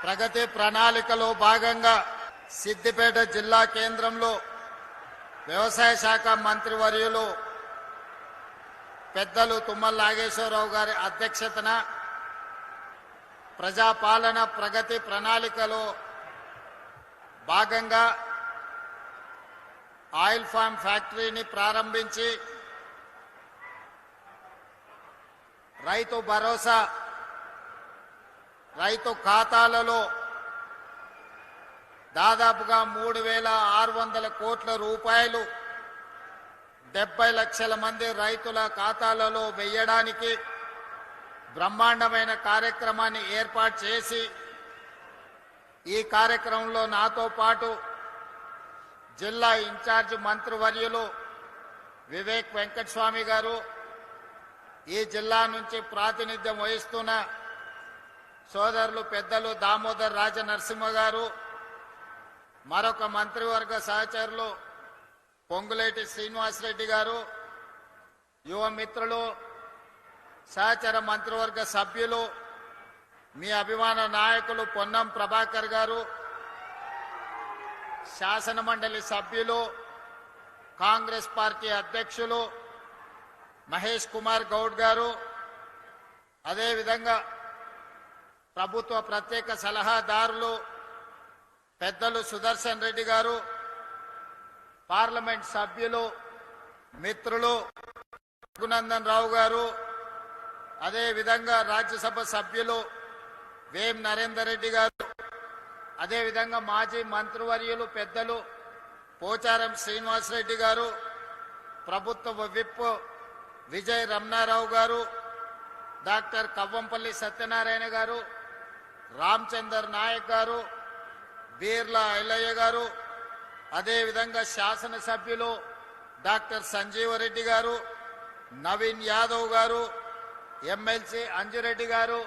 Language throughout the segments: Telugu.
ప్రగతి ప్రణాళికలో భాగంగా సిద్దిపేట జిల్లా కేంద్రంలో వ్యవసాయ శాఖ మంత్రివర్యులు పెద్దలు తుమ్మల నాగేశ్వరరావు గారి అధ్యక్షతన ప్రజాపాలన ప్రగతి ప్రణాళికలో భాగంగా ఆయిల్ ఫామ్ ఫ్యాక్టరీని ప్రారంభించి రైతు భరోసా రైతు ఖాతాలలో దాదాపుగా 3,600 కోట్ల రూపాయలు 70 లక్షల మంది రైతుల ఖాతాలలో వేయడానికి బ్రహ్మాండమైన కార్యక్రమాన్ని ఏర్పాటు చేసి ఈ కార్యక్రమంలో నాతో పాటు జిల్లా ఇన్ఛార్జ్ మంత్రివర్యులు వివేక్ వెంకటస్వామి గారు, ఈ జిల్లా నుంచి ప్రాతినిధ్యం వహిస్తున్న సోదరులు పెద్దలు దామోదర్ రాజనరసింహ గారు, మరొక మంత్రివర్గ సహచరులు పొంగులేటి శ్రీనివాసరెడ్డి గారు, యువ మిత్రులు, సహచర మంత్రివర్గ సభ్యులు, మీ అభిమాన నాయకులు పొన్నం ప్రభాకర్ గారు, శాసన మండలి సభ్యులు, కాంగ్రెస్ పార్టీ అధ్యక్షులు మహేష్ కుమార్ గౌడ్ గారు, అదేవిధంగా ప్రభుత్వ ప్రత్యేక సలహాదారులు పెద్దలు సుదర్శన్ రెడ్డి గారు, పార్లమెంట్ సభ్యులు మిత్రులు రఘునందన్ రావు గారు, అదేవిధంగా రాజ్యసభ సభ్యులు వేం నరేందర్ రెడ్డి గారు, అదేవిధంగా మాజీ మంత్రివర్యులు పెద్దలు పోచారం శ్రీనివాసరెడ్డి గారు, ప్రభుత్వ విప్ విజయ్ రమణారావు గారు, డాక్టర్ కవ్వంపల్లి సత్యనారాయణ గారు, రామచందర్ నాయక్ గారు, బీర్లా ఐలయ్య గారు, అదేవిధంగా శాసనసభ్యులు డాక్టర్ సంజీవరెడ్డి గారు, నవీన్ యాదవ్ గారు, ఎమ్మెల్సీ అంజురెడ్డి గారు,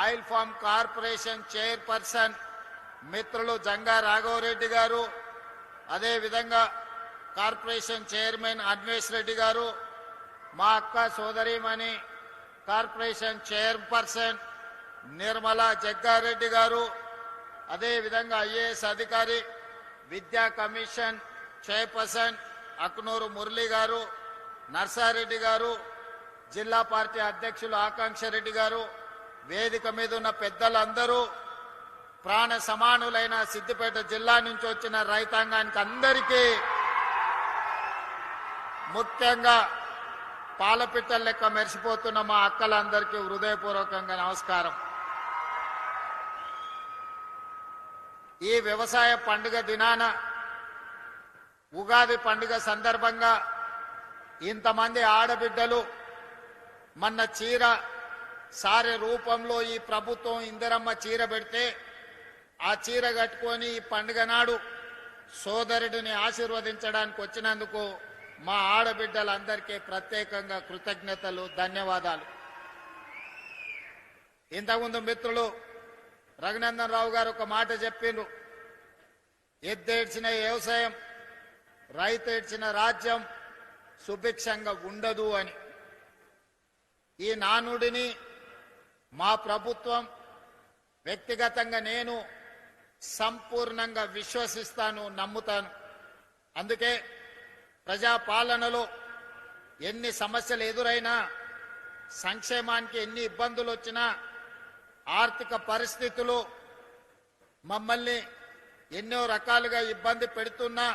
ఆయిల్ ఫామ్ కార్పొరేషన్ చైర్పర్సన్ మిత్రులు జంగా రాఘవరెడ్డి గారు, అదేవిధంగా కార్పొరేషన్ చైర్మన్ అన్వేష్ రెడ్డి గారు, మా అక్క సోదరిమణి కార్పొరేషన్ చైర్పర్సన్ నిర్మలా జగ్గారెడ్డి గారు, అదేవిధంగా ఐఏఎస్ అధికారి విద్యా కమిషన్ చైర్పర్సన్ అక్నూరు మురళి గారు, నర్సారెడ్డి గారు, జిల్లా పార్టీ అధ్యక్షులు ఆకాంక్ష రెడ్డి గారు, వేదిక మీద ఉన్న పెద్దలందరూ, ప్రాణ సమానులైన సిద్దిపేట జిల్లా నుంచి వచ్చిన రైతాంగానికి అందరికీ, ముఖ్యంగా పాలపిట్టల లెక్క మెరిసిపోతున్న మా అక్కలందరికీ హృదయపూర్వకంగా నమస్కారం. ఈ వ్యవసాయ పండుగ దినాన ఉగాది పండుగ సందర్భంగా ఇంతమంది ఆడబిడ్డలు మొన్న చీర సారె రూపంలో ఈ ప్రభుత్వం ఇందిరమ్మ చీర పెడితే ఆ చీర కట్టుకొని ఈ పండుగ నాడు సోదరుడిని ఆశీర్వదించడానికి వచ్చినందుకు మా ఆడబిడ్డలందరికీ ప్రత్యేకంగా కృతజ్ఞతలు, ధన్యవాదాలు. ఇంతకుముందు మిత్రులు రఘునందన్ రావు గారు ఒక మాట చెప్పిండ్రు, ఎద్దేడ్చిన వ్యవసాయం రైతు ఏడ్చిన రాజ్యం సుభిక్షంగా ఉండదు అని. ఈ నానుడిని మా ప్రభుత్వం, వ్యక్తిగతంగా నేను సంపూర్ణంగా విశ్వసిస్తాను, నమ్ముతాను. అందుకే ప్రజాపాలనలో ఎన్ని సమస్యలు ఎదురైనా, సంక్షేమానికి ఎన్ని ఇబ్బందులు వచ్చినా, ఆర్థిక పరిస్థితులు మమ్మల్ని ఎన్నో రకాలుగా ఇబ్బంది పెడుతున్నా,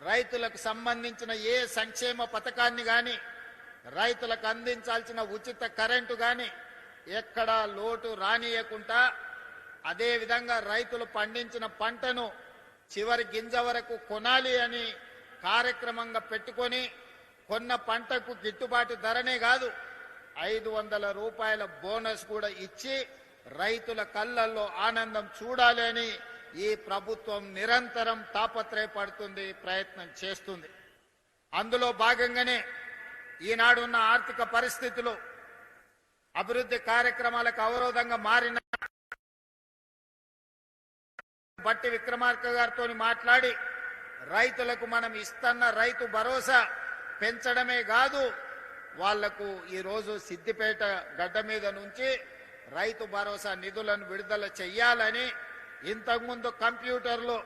రైతులకు సంబంధించిన ఏ సంక్షేమ పథకాన్ని కానీ, రైతులకు అందించాల్సిన ఉచిత కరెంటు కానీ ఎక్కడా లోటు రానియకుండా, అదేవిధంగా రైతులు పండించిన పంటను చివరి గింజ వరకు కొనాలి అని కార్యక్రమంగా పెట్టుకొని, కొన్న పంటకు గిట్టుబాటు ధరనే కాదు 500 రూపాయల బోనస్ కూడా ఇచ్చి రైతుల కళ్ళల్లో ఆనందం చూడాలి అని ఈ ప్రభుత్వం నిరంతరం తాపత్రయపడుతుంది, ప్రయత్నం చేస్తుంది. అందులో భాగంగానే ఈనాడున్న ఆర్థిక పరిస్థితులు అభివృద్ధి కార్యక్రమాలకు అవరోధంగా మారిన బట్టి విక్రమార్క గారితో మాట్లాడి రైతులకు మనం ఇస్తున్న రైతు భరోసా పెంచడమే కాదు, వాళ్లకు ఈరోజు సిద్దిపేట గడ్డ మీద నుంచి రైతు భరోసా నిధులను విడుదల చెయ్యాలని ఇంతకుముందు కంప్యూటర్లో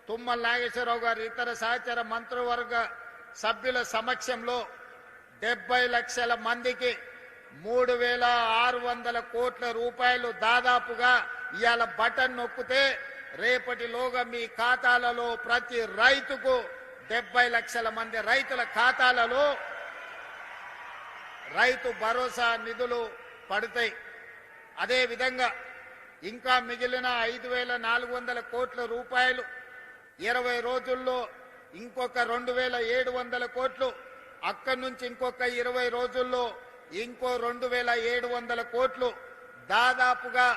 తుమ్మల నాగేశ్వరరావు గారు ఇతర సహచర మంత్రివర్గ సభ్యుల సమక్షంలో 70 లక్షల మందికి 3,600 కోట్ల రూపాయలు దాదాపుగా ఇవాళ బటన్ నొక్కితే రేపటిలోగా మీ ఖాతాలలో ప్రతి రైతుకు 70 లక్షల మంది రైతుల ఖాతాలలో రైతు భరోసా నిధులు పడతాయి. అదే విధంగా ఇంకా మిగిలిన 5,400 కోట్ల రూపాయలు 20 రోజుల్లో ఇంకొక 2,700 కోట్లు, అక్కడి నుంచి ఇంకొక 20 రోజుల్లో ఇంకో 2,700 కోట్లు, దాదాపుగా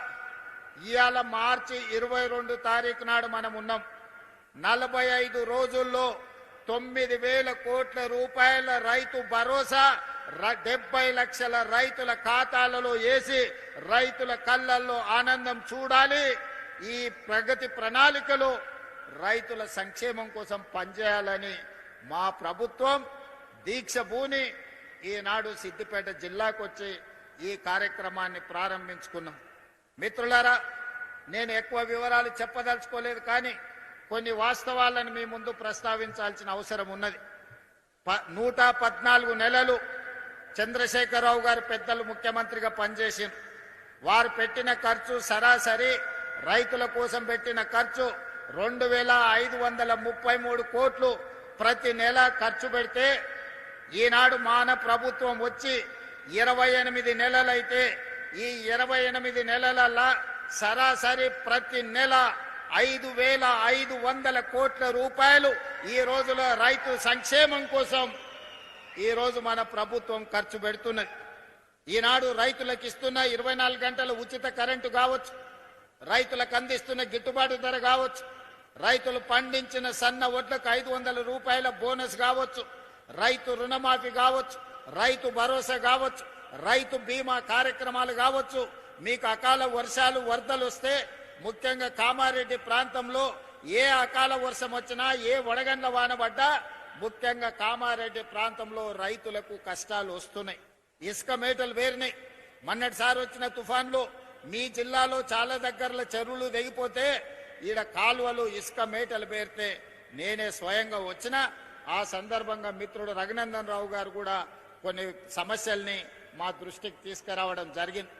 ఇవాళ మార్చి 22 తారీఖు నాడు మనం ఉన్నాం. 45 రోజుల్లో 9,000 కోట్ల రూపాయల రైతు భరోసా 70 లక్షల రైతుల ఖాతాలలో వేసి రైతుల కళ్ళల్లో ఆనందం చూడాలి. ఈ ప్రగతి ప్రణాళికలో రైతుల సంక్షేమం కోసం పనిచేయాలని మా ప్రభుత్వం దీక్ష భూని ఈనాడు సిద్దిపేట జిల్లాకు వచ్చి ఈ కార్యక్రమాన్ని ప్రారంభించుకున్నాం. మిత్రులారా, నేను ఎక్కువ వివరాలు చెప్పదలుచుకోలేదు, కానీ కొన్ని వాస్తవాలను మీ ముందు ప్రస్తావించాల్సిన అవసరం ఉన్నది. 114 నెలలు చంద్రశేఖరరావు గారు పెద్దలు ముఖ్యమంత్రిగా పనిచేసింది. వారు పెట్టిన ఖర్చు సరాసరి రైతుల కోసం పెట్టిన ఖర్చు 2,533 కోట్లు ప్రతి నెల ఖర్చు పెడితే, ఈనాడు మాన ప్రభుత్వం వచ్చి 28 నెలలైతే ఈ 28 నెలల సరాసరి ప్రతి నెల 5,500 కోట్ల రూపాయలు ఈ రోజులో రైతు సంక్షేమం కోసం ఈ రోజు మన ప్రభుత్వం ఖర్చు పెడుతున్నది. ఈనాడు రైతులకు ఇస్తున్న 24 గంటల ఉచిత కరెంటు కావచ్చు, రైతులకు అందిస్తున్న గిట్టుబాటు ధర కావచ్చు, రైతులు పండించిన సన్న వడ్లకు 500 రూపాయల బోనస్ కావచ్చు, రైతు రుణమాఫీ కావచ్చు, రైతు భరోసా కావచ్చు, రైతు బీమా కార్యక్రమాలు కావచ్చు. మీకు అకాల వర్షాలు వరదలు వస్తే, ముఖ్యంగా కామారెడ్డి ప్రాంతంలో ఏ అకాల వర్షం వచ్చినా, ఏ వడగండ్ల వాన పడ్డా ముఖ్యంగా కామారెడ్డి ప్రాంతంలో రైతులకు కష్టాలు వస్తున్నాయి. ఇసుక మేటలు వేరినాయి. మొన్నటిసారి వచ్చిన తుఫాన్లో మీ జిల్లాలో చాలా దగ్గరలో చెరువులు తెగిపోతే ఈడ కాలువలు ఇసుక మేటలు పేరితే నేనే స్వయంగా వచ్చిన. ఆ సందర్భంగా మిత్రుడు రఘునందన్ రావు గారు కూడా కొన్ని సమస్యల్ని మా దృష్టికి తీసుకురావడం జరిగింది.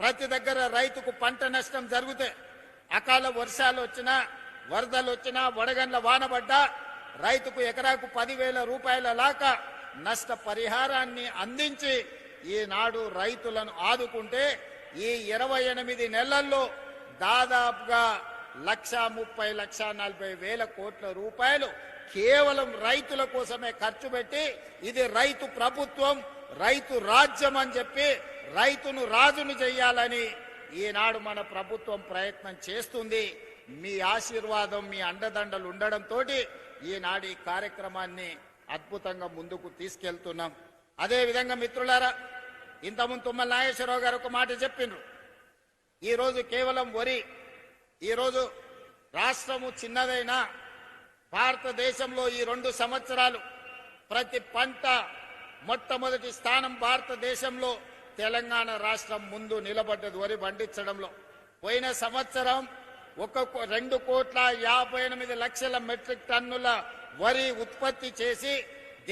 ప్రతి దగ్గర రైతుకు పంట నష్టం జరిగితే, అకాల వర్షాలు వచ్చినా, వరదలు వచ్చినా, వడగండ్ల వానబడ్డా రైతుకు ఎకరాకు 10,000 రూపాయల లాగా నష్ట పరిహారాన్ని అందించి ఈనాడు రైతులను ఆదుకుంటే ఈ 28 నెలల్లో దాదాపుగా 1,30,40,000 కోట్ల రూపాయలు కేవలం రైతుల కోసమే ఖర్చు పెట్టి, ఇది రైతు ప్రభుత్వం, రైతు రాజ్యం అని చెప్పి రైతును రాజును చెయ్యాలని ఈనాడు మన ప్రభుత్వం ప్రయత్నం చేస్తుంది. మీ ఆశీర్వాదం, మీ అండదండలు ఉండడంతో ఈనాడు ఈ కార్యక్రమాన్ని అద్భుతంగా ముందుకు తీసుకెళ్తున్నాం. అదేవిధంగా మిత్రులారా, ఇంతకుముందు తుమ్మల నాగేశ్వరరావు గారు ఒక మాట చెప్పిండ్రు. ఈరోజు కేవలం వరి, ఈరోజు రాష్ట్రము చిన్నదైనా భారతదేశంలో ఈ 2 సంవత్సరాలు ప్రతి పంట మొట్టమొదటి స్థానం భారతదేశంలో తెలంగాణ రాష్ట్రం ముందు నిలబడ్డది వరి పండించడంలో. పోయిన సంవత్సరం 2,58,00,000 మెట్రిక్ టన్నుల వరి ఉత్పత్తి చేసి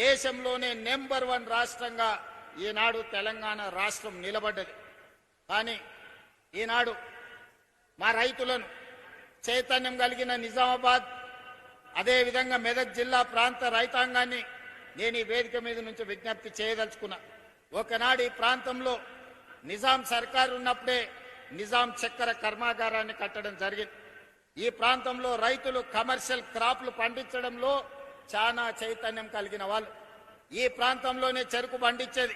దేశంలోనే నెంబర్ 1 రాష్ట్రంగా ఈనాడు తెలంగాణ రాష్ట్రం నిలబడ్డది. కానీ ఈనాడు మా రైతులను చైతన్యం కలిగిన నిజామాబాద్, అదేవిధంగా మెదక్ జిల్లా ప్రాంత రైతాంగాన్ని నేను ఈ వేదిక మీద నుంచి విజ్ఞప్తి చేయదలుచుకున్నా. ఒకనాడు ఈ ప్రాంతంలో నిజాం సర్కారు ఉన్నప్పుడే నిజాం చక్కెర కర్మాగారాన్ని కట్టడం జరిగింది. ఈ ప్రాంతంలో రైతులు కమర్షియల్ క్రాప్లు పండించడంలో చాలా చైతన్యం కలిగిన వాళ్ళు. ఈ ప్రాంతంలోనే చెరుకు పండించేది,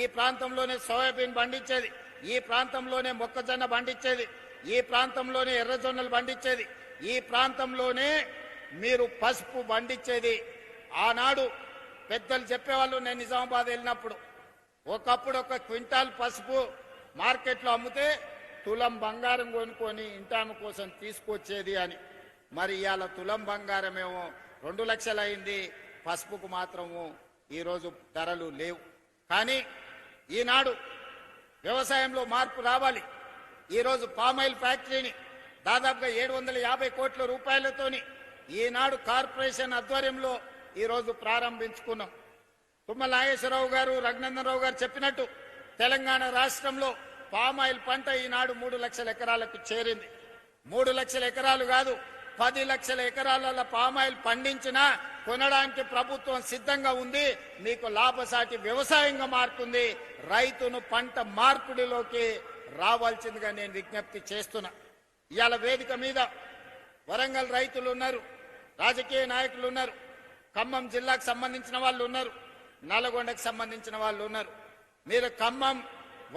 ఈ ప్రాంతంలోనే సోయాబీన్ పండించేది, ఈ ప్రాంతంలోనే మొక్కజొన్న పండించేది, ఈ ప్రాంతంలోనే ఎర్రజొన్నలు పండించేది, ఈ ప్రాంతంలోనే మీరు పసుపు పండించేది. ఆనాడు పెద్దలు చెప్పేవాళ్ళు, నేను నిజామాబాద్ వెళ్ళినప్పుడు, ఒకప్పుడు 1 క్వింటాల్ పసుపు మార్కెట్లో అమ్మితే తులం బంగారం కొనుక్కొని ఇంటాను కోసం తీసుకొచ్చేది అని. మరి ఇవాళ తులం బంగారమేమో 2 లక్షలు అయింది, పసుపుకు మాత్రము ఈరోజు ధరలు లేవు. కానీ ఈనాడు వ్యవసాయంలో మార్పు రావాలి. ఈ రోజు పామాయిల్ ఫ్యాక్టరీని దాదాపుగా 750 కోట్ల రూపాయలతోని ఈనాడు కార్పొరేషన్ ఆధ్వర్యంలో ఈ రోజు ప్రారంభించుకున్నాం. తుమ్మల నాగేశ్వరరావు గారు, రఘునందన్ రావు గారు చెప్పినట్టు తెలంగాణ రాష్ట్రంలో పామాయిల్ పంట ఈనాడు 3 లక్షల ఎకరాలకు చేరింది. 3 లక్షల ఎకరాలు కాదు, 10 లక్షల ఎకరాల పామాయిల్ పండించినా కొనడానికి ప్రభుత్వం సిద్ధంగా ఉంది. మీకు లాభసాటి వ్యవసాయంగా మారుతుంది. రైతును పంట మార్పిడిలోకి రావాల్సిందిగా నేను విజ్ఞప్తి చేస్తున్నా. ఇవాళ వేదిక మీద వరంగల్ రైతులు ఉన్నారు, రాజకీయ నాయకులు ఉన్నారు, ఖమ్మం జిల్లాకు సంబంధించిన వాళ్ళు ఉన్నారు, నల్గొండకు సంబంధించిన వాళ్ళు ఉన్నారు. మీరు ఖమ్మం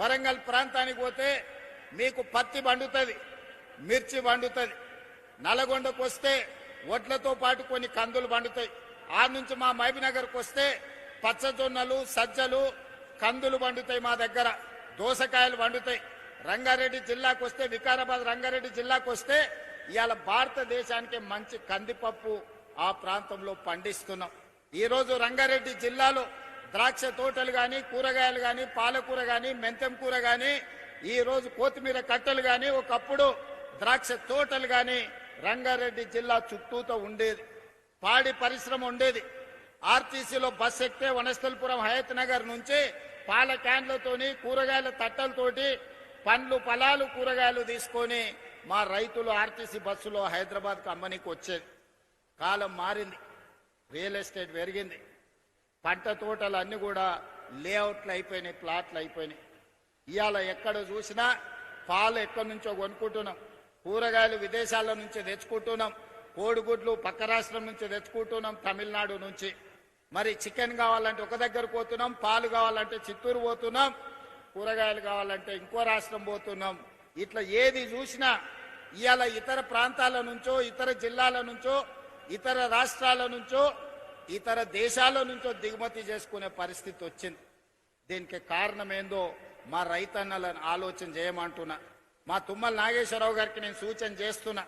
వరంగల్ ప్రాంతానికి పోతే మీకు పత్తి పండుతుంది, మిర్చి పండుతుంది. నల్గొండకు వస్తే వడ్లతో పాటు కొన్ని కందులు పండుతాయి. ఆ నుంచి మా మహబూబ్నగర్కు వస్తే పచ్చజొన్నలు, సజ్జలు, కందులు పండుతాయి. మా దగ్గర దోసకాయలు పండుతాయి. రంగారెడ్డి జిల్లాకు వస్తే, వికారాబాద్ రంగారెడ్డి జిల్లాకు వస్తే ఇవాళ భారతదేశానికి మంచి కందిపప్పు ఆ ప్రాంతంలో పండిస్తున్నాం. ఈ రోజు రంగారెడ్డి జిల్లాలో ద్రాక్ష తోటలు గాని, కూరగాయలు గాని, పాలకూర గాని, మెంతం కూర గాని, ఈ రోజు కొత్తిమీర కట్టలు గాని, ఒకప్పుడు ద్రాక్ష తోటలు గాని రంగారెడ్డి జిల్లా చుట్టూతో ఉండేది. పాడి పరిశ్రమ ఉండేది. ఆర్టీసీలో బస్ ఎక్కితే వనస్థలపురం హయత్ నగర్ నుంచి పాల క్యాన్లతోని, కూరగాయల తట్టలతోటి పండ్లు, ఫలాలు, కూరగాయలు తీసుకొని మా రైతులు ఆర్టీసీ బస్సులో హైదరాబాద్కు అమ్మనికి వచ్చేది. కాలం మారింది, రియల్ ఎస్టేట్ పెరిగింది, పంట తోటలు అన్ని కూడా లేఅవుట్లు అయిపోయినాయి, ప్లాట్లు అయిపోయినాయి. ఇవాళ ఎక్కడ చూసినా పాలు ఎక్కడి నుంచో కొనుక్కుంటున్నాం, కూరగాయలు విదేశాల నుంచి తెచ్చుకుంటున్నాం, కోడిగుడ్లు పక్క రాష్ట్రం నుంచి తెచ్చుకుంటున్నాం, తమిళనాడు నుంచి. మరి చికెన్ కావాలంటే ఒక దగ్గర పోతున్నాం, పాలు కావాలంటే చిత్తూరు పోతున్నాం, కూరగాయలు కావాలంటే ఇంకో రాష్ట్రం పోతున్నాం. ఇట్లా ఏది చూసినా ఇవాళ ఇతర ప్రాంతాల నుంచో, ఇతర జిల్లాల నుంచో, ఇతర రాష్ట్రాల నుంచో, ఇతర దేశాల నుంచో దిగుమతి చేసుకునే పరిస్థితి వచ్చింది. దీనికి కారణం ఏందో మా రైతన్నలను ఆలోచన చేయమంటున్నా. మా తుమ్మల నాగేశ్వరరావు గారికి నేను సూచన చేస్తున్నా,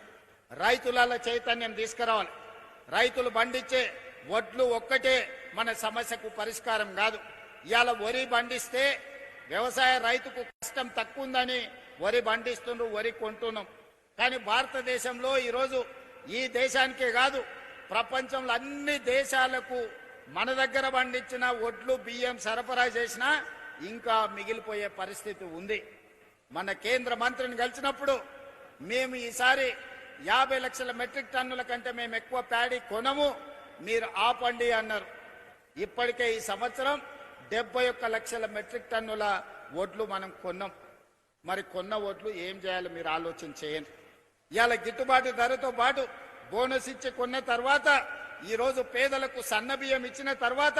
రైతుల చైతన్యం తీసుకురావాలి. రైతులు పండించే వడ్లు ఒక్కటే మన సమస్యకు పరిష్కారం కాదు. ఇవాళ వరి పండిస్తే వ్యవసాయ రైతుకు కష్టం తక్కువ ఉందని వరి పండిస్తుండ్రు, వరి కొంటున్నాం. కానీ భారతదేశంలో ఈరోజు ఈ దేశానికే కాదు, ప్రపంచంలో అన్ని దేశాలకు మన దగ్గర పండించిన వడ్లు, బియ్యం సరఫరా చేసినా ఇంకా మిగిలిపోయే పరిస్థితి ఉంది. మన కేంద్ర మంత్రిని కలిసినప్పుడు మేము ఈసారి 50 లక్షల మెట్రిక్ టన్నుల కంటే మేము ఎక్కువ ప్యాడీ కొనము, మీరు ఆపండి అన్నారు. ఇప్పటికే ఈ సంవత్సరం 71 లక్షల మెట్రిక్ టన్నుల వడ్లు మనం కొన్నాం. మరి కొన్న వడ్లు ఏం చేయాలో మీరు ఆలోచన చేయండి. ఇవాళ గిట్టుబాటు ధరతో పాటు బోనస్ ఇచ్చి కొన్న తర్వాత, ఈరోజు పేదలకు సన్న బియ్యం ఇచ్చిన తర్వాత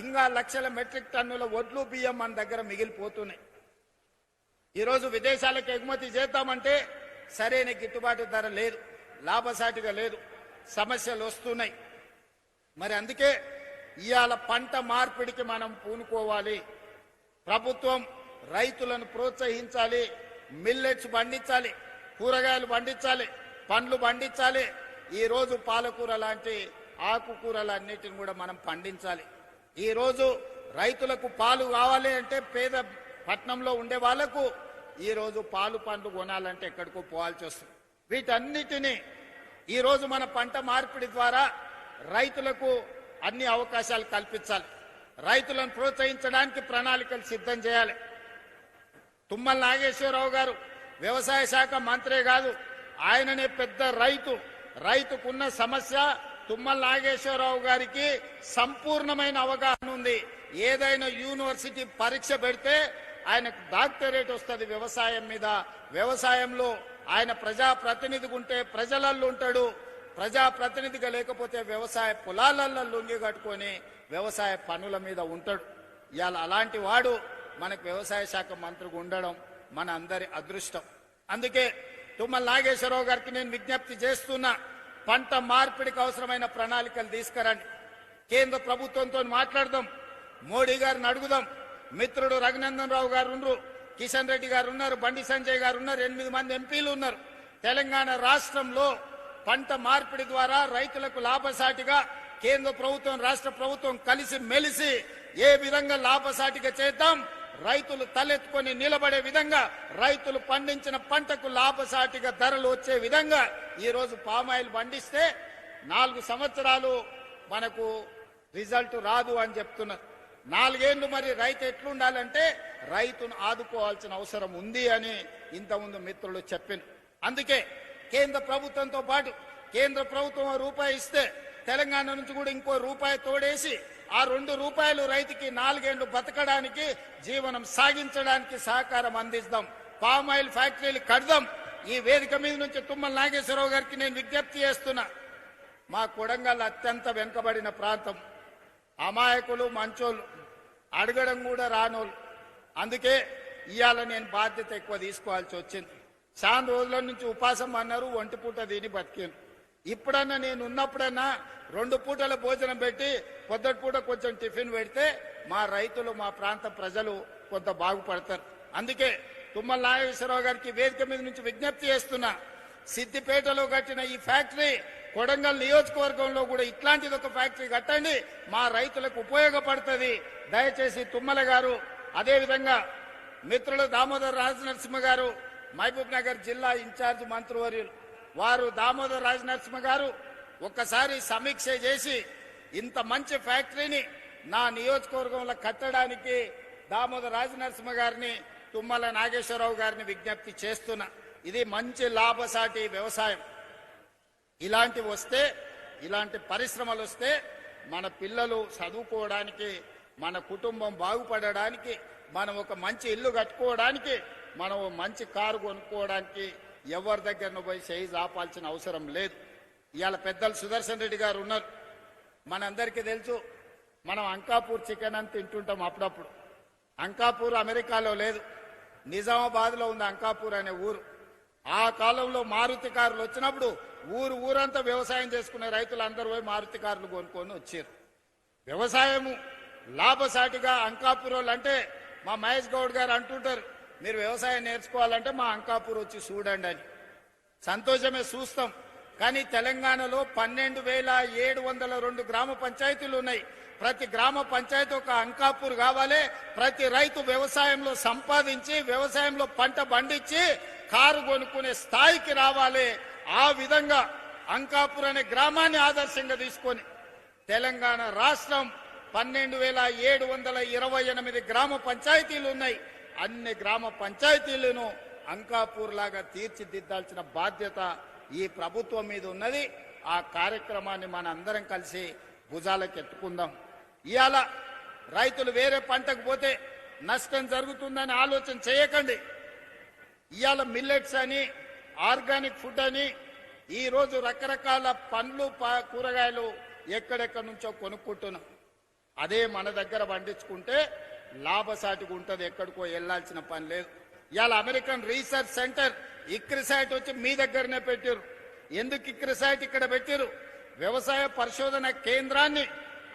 ఇంకా లక్షల మెట్రిక్ టన్నుల వడ్లు, బియ్యం మన దగ్గర మిగిలిపోతున్నాయి. ఈరోజు విదేశాలకు ఎగుమతి చేద్దామంటే సరైన గిట్టుబాటు ధర లేదు, లాభసాటిగా లేదు, సమస్యలు వస్తున్నాయి. మరి అందుకే ఇవాళ పంట మార్పిడికి మనం పూనుకోవాలి. ప్రభుత్వం రైతులను ప్రోత్సహించాలి, మిల్లెట్స్ పండించాలి, కూరగాయలు పండించాలి, పండ్లు పండించాలి. ఈరోజు పాలకూర లాంటి ఆకుకూరలన్నిటిని కూడా మనం పండించాలి. ఈరోజు రైతులకు పాలు కావాలి అంటే పేద పట్నంలో ఉండే వాళ్లకు ఈరోజు పాలు పండ్లు కొనాలంటే ఎక్కడికో పోవాల్సి వస్తుంది. వీటన్నిటినీ ఈరోజు మన పంట మార్పిడి ద్వారా రైతులకు అన్ని అవకాశాలు కల్పించాలి. రైతులను ప్రోత్సహించడానికి ప్రణాళికలు సిద్ధం చేయాలి. తుమ్మల నాగేశ్వరరావు గారు వ్యవసాయ శాఖ మంత్రే కాదు, ఆయననే పెద్ద రైతు. రైతుకున్న సమస్య తుమ్మల నాగేశ్వరరావు గారికి సంపూర్ణమైన అవగాహన ఉంది. ఏదైనా యూనివర్సిటీ పరీక్ష పెడితే ఆయనకు డాక్టరేట్ వస్తుంది వ్యవసాయం మీద. వ్యవసాయంలో ఆయన ప్రజాప్రతినిధిగా ఉంటే ప్రజలల్లో ఉంటాడు, ప్రజాప్రతినిధిగా లేకపోతే వ్యవసాయ పొలాలలో లొంగి కట్టుకొని వ్యవసాయ పనుల మీద ఉంటాడు. ఇవాళ అలాంటి వాడు మనకు వ్యవసాయ శాఖ మంత్రిగా ఉండడం మన అందరి అదృష్టం. అందుకే తుమ్మల నాగేశ్వరరావు గారికి నేను విజ్ఞప్తి చేస్తున్నా, పంట మార్పిడికి అవసరమైన ప్రణాళికలు తీసుకురండి. కేంద్ర ప్రభుత్వంతో మాట్లాడదాం, మోడీ గారిని అడుగుదాం. మిత్రుడు రఘునందన్ రావు గారు ఉన్నారు, కిషన్ రెడ్డి గారు ఉన్నారు, బండి సంజయ్ గారు ఉన్నారు, 8 మంది ఎంపీలు ఉన్నారు. తెలంగాణ రాష్ట్రంలో పంట మార్పిడి ద్వారా రైతులకు లాభసాటిగా కేంద్ర ప్రభుత్వం, రాష్ట్ర ప్రభుత్వం కలిసి మెలిసి ఏ విధంగా లాభసాటిగా చేద్దాం, రైతులు తలెత్తుకొని నిలబడే విధంగా, రైతులు పండించిన పంటకు లాభసాటిగా ధరలు వచ్చే విధంగా ఈ రోజు పామాయిల్ పండిస్తే 4 సంవత్సరాలు మనకు రిజల్ట్ రాదు అని చెప్తున్నారు. 4 ఏళ్లు మరి రైతు ఎట్లుండాలంటే రైతును ఆదుకోవాల్సిన అవసరం ఉంది అని ఇంతకుముందు మిత్రులు చెప్పారు. అందుకే కేంద్ర ప్రభుత్వంతో పాటు కేంద్ర ప్రభుత్వం రూపాయి ఇస్తే తెలంగాణ నుంచి కూడా ఇంకో రూపాయి తోడేసి ఆ 2 రూపాయలు రైతుకి 4 ఏళ్లు బతకడానికి, జీవనం సాగించడానికి సహకారం అందిస్తాం. పామాయిల్ ఫ్యాక్టరీలు కడదాం. ఈ వేదిక మీద నుంచి తుమ్మల నాగేశ్వరరావు గారికి నేను విజ్ఞప్తి చేస్తున్నా. మా కొడంగల్ అత్యంత వెనుకబడిన ప్రాంతం, అమాయకులు, మంచోళ్ళు, అడగడం కూడా రానోళ్ళు. అందుకే ఇవాళ నేను బాధ్యత ఎక్కువ తీసుకోవాల్సి వచ్చింది. చాలా రోజుల నుంచి ఉపాసం అన్నారు, 1 పూట తిని బతికాను. ఇప్పుడన్నా నేను ఉన్నప్పుడన్నా 2 పూటల భోజనం పెట్టి పొద్దుటి పూట కొంచెం టిఫిన్ పెడితే మా రైతులు, మా ప్రాంత ప్రజలు కొంత బాగుపడతారు. అందుకే తుమ్మల నాగేశ్వరరావు గారికి వేదిక మీద నుంచి విజ్ఞప్తి చేస్తున్నా. సిద్దిపేటలో కట్టిన ఈ ఫ్యాక్టరీ కొడంగల్ నియోజకవర్గంలో కూడా ఇట్లాంటిది ఒక ఫ్యాక్టరీ కట్టండి, మా రైతులకు ఉపయోగపడుతుంది. దయచేసి తుమ్మల గారు, అదేవిధంగా మిత్రులు దామోదర్ రాజనరసింహ గారు, మహబూబ్ నగర్ జిల్లా ఇన్ఛార్జ్ మంత్రివర్యులు వారు, దామోదర్ రాజనరసింహ గారు ఒక్కసారి సమీక్ష చేసి ఇంత మంచి ఫ్యాక్టరీని నా నియోజకవర్గంలో కట్టడానికి దామోదర్ రాజనరసింహ గారిని, తుమ్మల నాగేశ్వరరావు గారిని విజ్ఞప్తి చేస్తున్నా. ఇది మంచి లాభసాటి వ్యవసాయం. ఇలాంటివి వస్తే, ఇలాంటి పరిశ్రమలు వస్తే మన పిల్లలు చదువుకోవడానికి, మన కుటుంబం బాగుపడడానికి, మనం ఒక మంచి ఇల్లు కట్టుకోవడానికి, మనం మంచి కారు కొనుక్కోవడానికి ఎవరి దగ్గర పోయి చేయి ఆపాల్సిన అవసరం లేదు. ఇవాళ పెద్దలు సుదర్శన్ రెడ్డి గారు ఉన్నారు. మనందరికీ తెలుసు, మనం అంకాపూర్ చికెన్ అని తింటుంటాం అప్పుడప్పుడు. అంకాపూర్ అమెరికాలో లేదు, నిజామాబాద్లో ఉంది అంకాపూర్ అనే ఊరు. ఆ కాలంలో మారుతి కార్లు వచ్చినప్పుడు ఊరంతా వ్యవసాయం చేసుకునే రైతులందరూ పోయి మారుతి కార్లు కొనుక్కొని వచ్చారు. వ్యవసాయము లాభసాటిగా అంకాపూర్ అంటే మా మహేష్ గౌడ్ గారు అంటుంటారు, మీరు వ్యవసాయం నేర్చుకోవాలంటే మా అంకాపూర్ వచ్చి చూడండి అని. సంతోషమే, చూస్తాం. కానీ తెలంగాణలో 12,702 గ్రామ పంచాయతీలు ఉన్నాయి. ప్రతి గ్రామ పంచాయతీ ఒక అంకాపూర్ కావాలి. ప్రతి రైతు వ్యవసాయంలో సంపాదించి, వ్యవసాయంలో పంట పండించి కారు కొనుక్కునే స్థాయికి రావాలి. ఆ విధంగా అంకాపూర్ అనే గ్రామాన్ని ఆదర్శంగా తీసుకొని తెలంగాణ రాష్ట్రం 12,728 గ్రామ పంచాయతీలు ఉన్నాయి. అన్ని గ్రామ పంచాయతీలను అంకాపూర్ లాగా తీర్చిదిద్దాల్సిన బాధ్యత ఈ ప్రభుత్వం మీద ఉన్నది. ఆ కార్యక్రమాన్ని మన అందరం కలిసి భుజాలకెత్తుకుందాం. ఇవాళ రైతులు వేరే పంటకు పోతే నష్టం జరుగుతుందని ఆలోచన చేయకండి. ఇవాళ మిల్లెట్స్ అని, ఆర్గానిక్ ఫుడ్ అని ఈ రోజు రకరకాల పండ్లు, కూరగాయలు ఎక్కడెక్కడి నుంచో కొనుక్కుంటున్నాం. అదే మన దగ్గర పండించుకుంటే లాభసాటిగా ఉంటుంది, ఎక్కడికో వెళ్లాల్సిన పని లేదు. ఇవాళ అమెరికన్ రీసెర్చ్ సెంటర్ ఇక్రిసైట్ వచ్చి మీ దగ్గరనే పెట్టారు. ఎందుకు ఇక్రిసైట్ ఇక్కడ పెట్టారు? వ్యవసాయ పరిశోధన కేంద్రాన్ని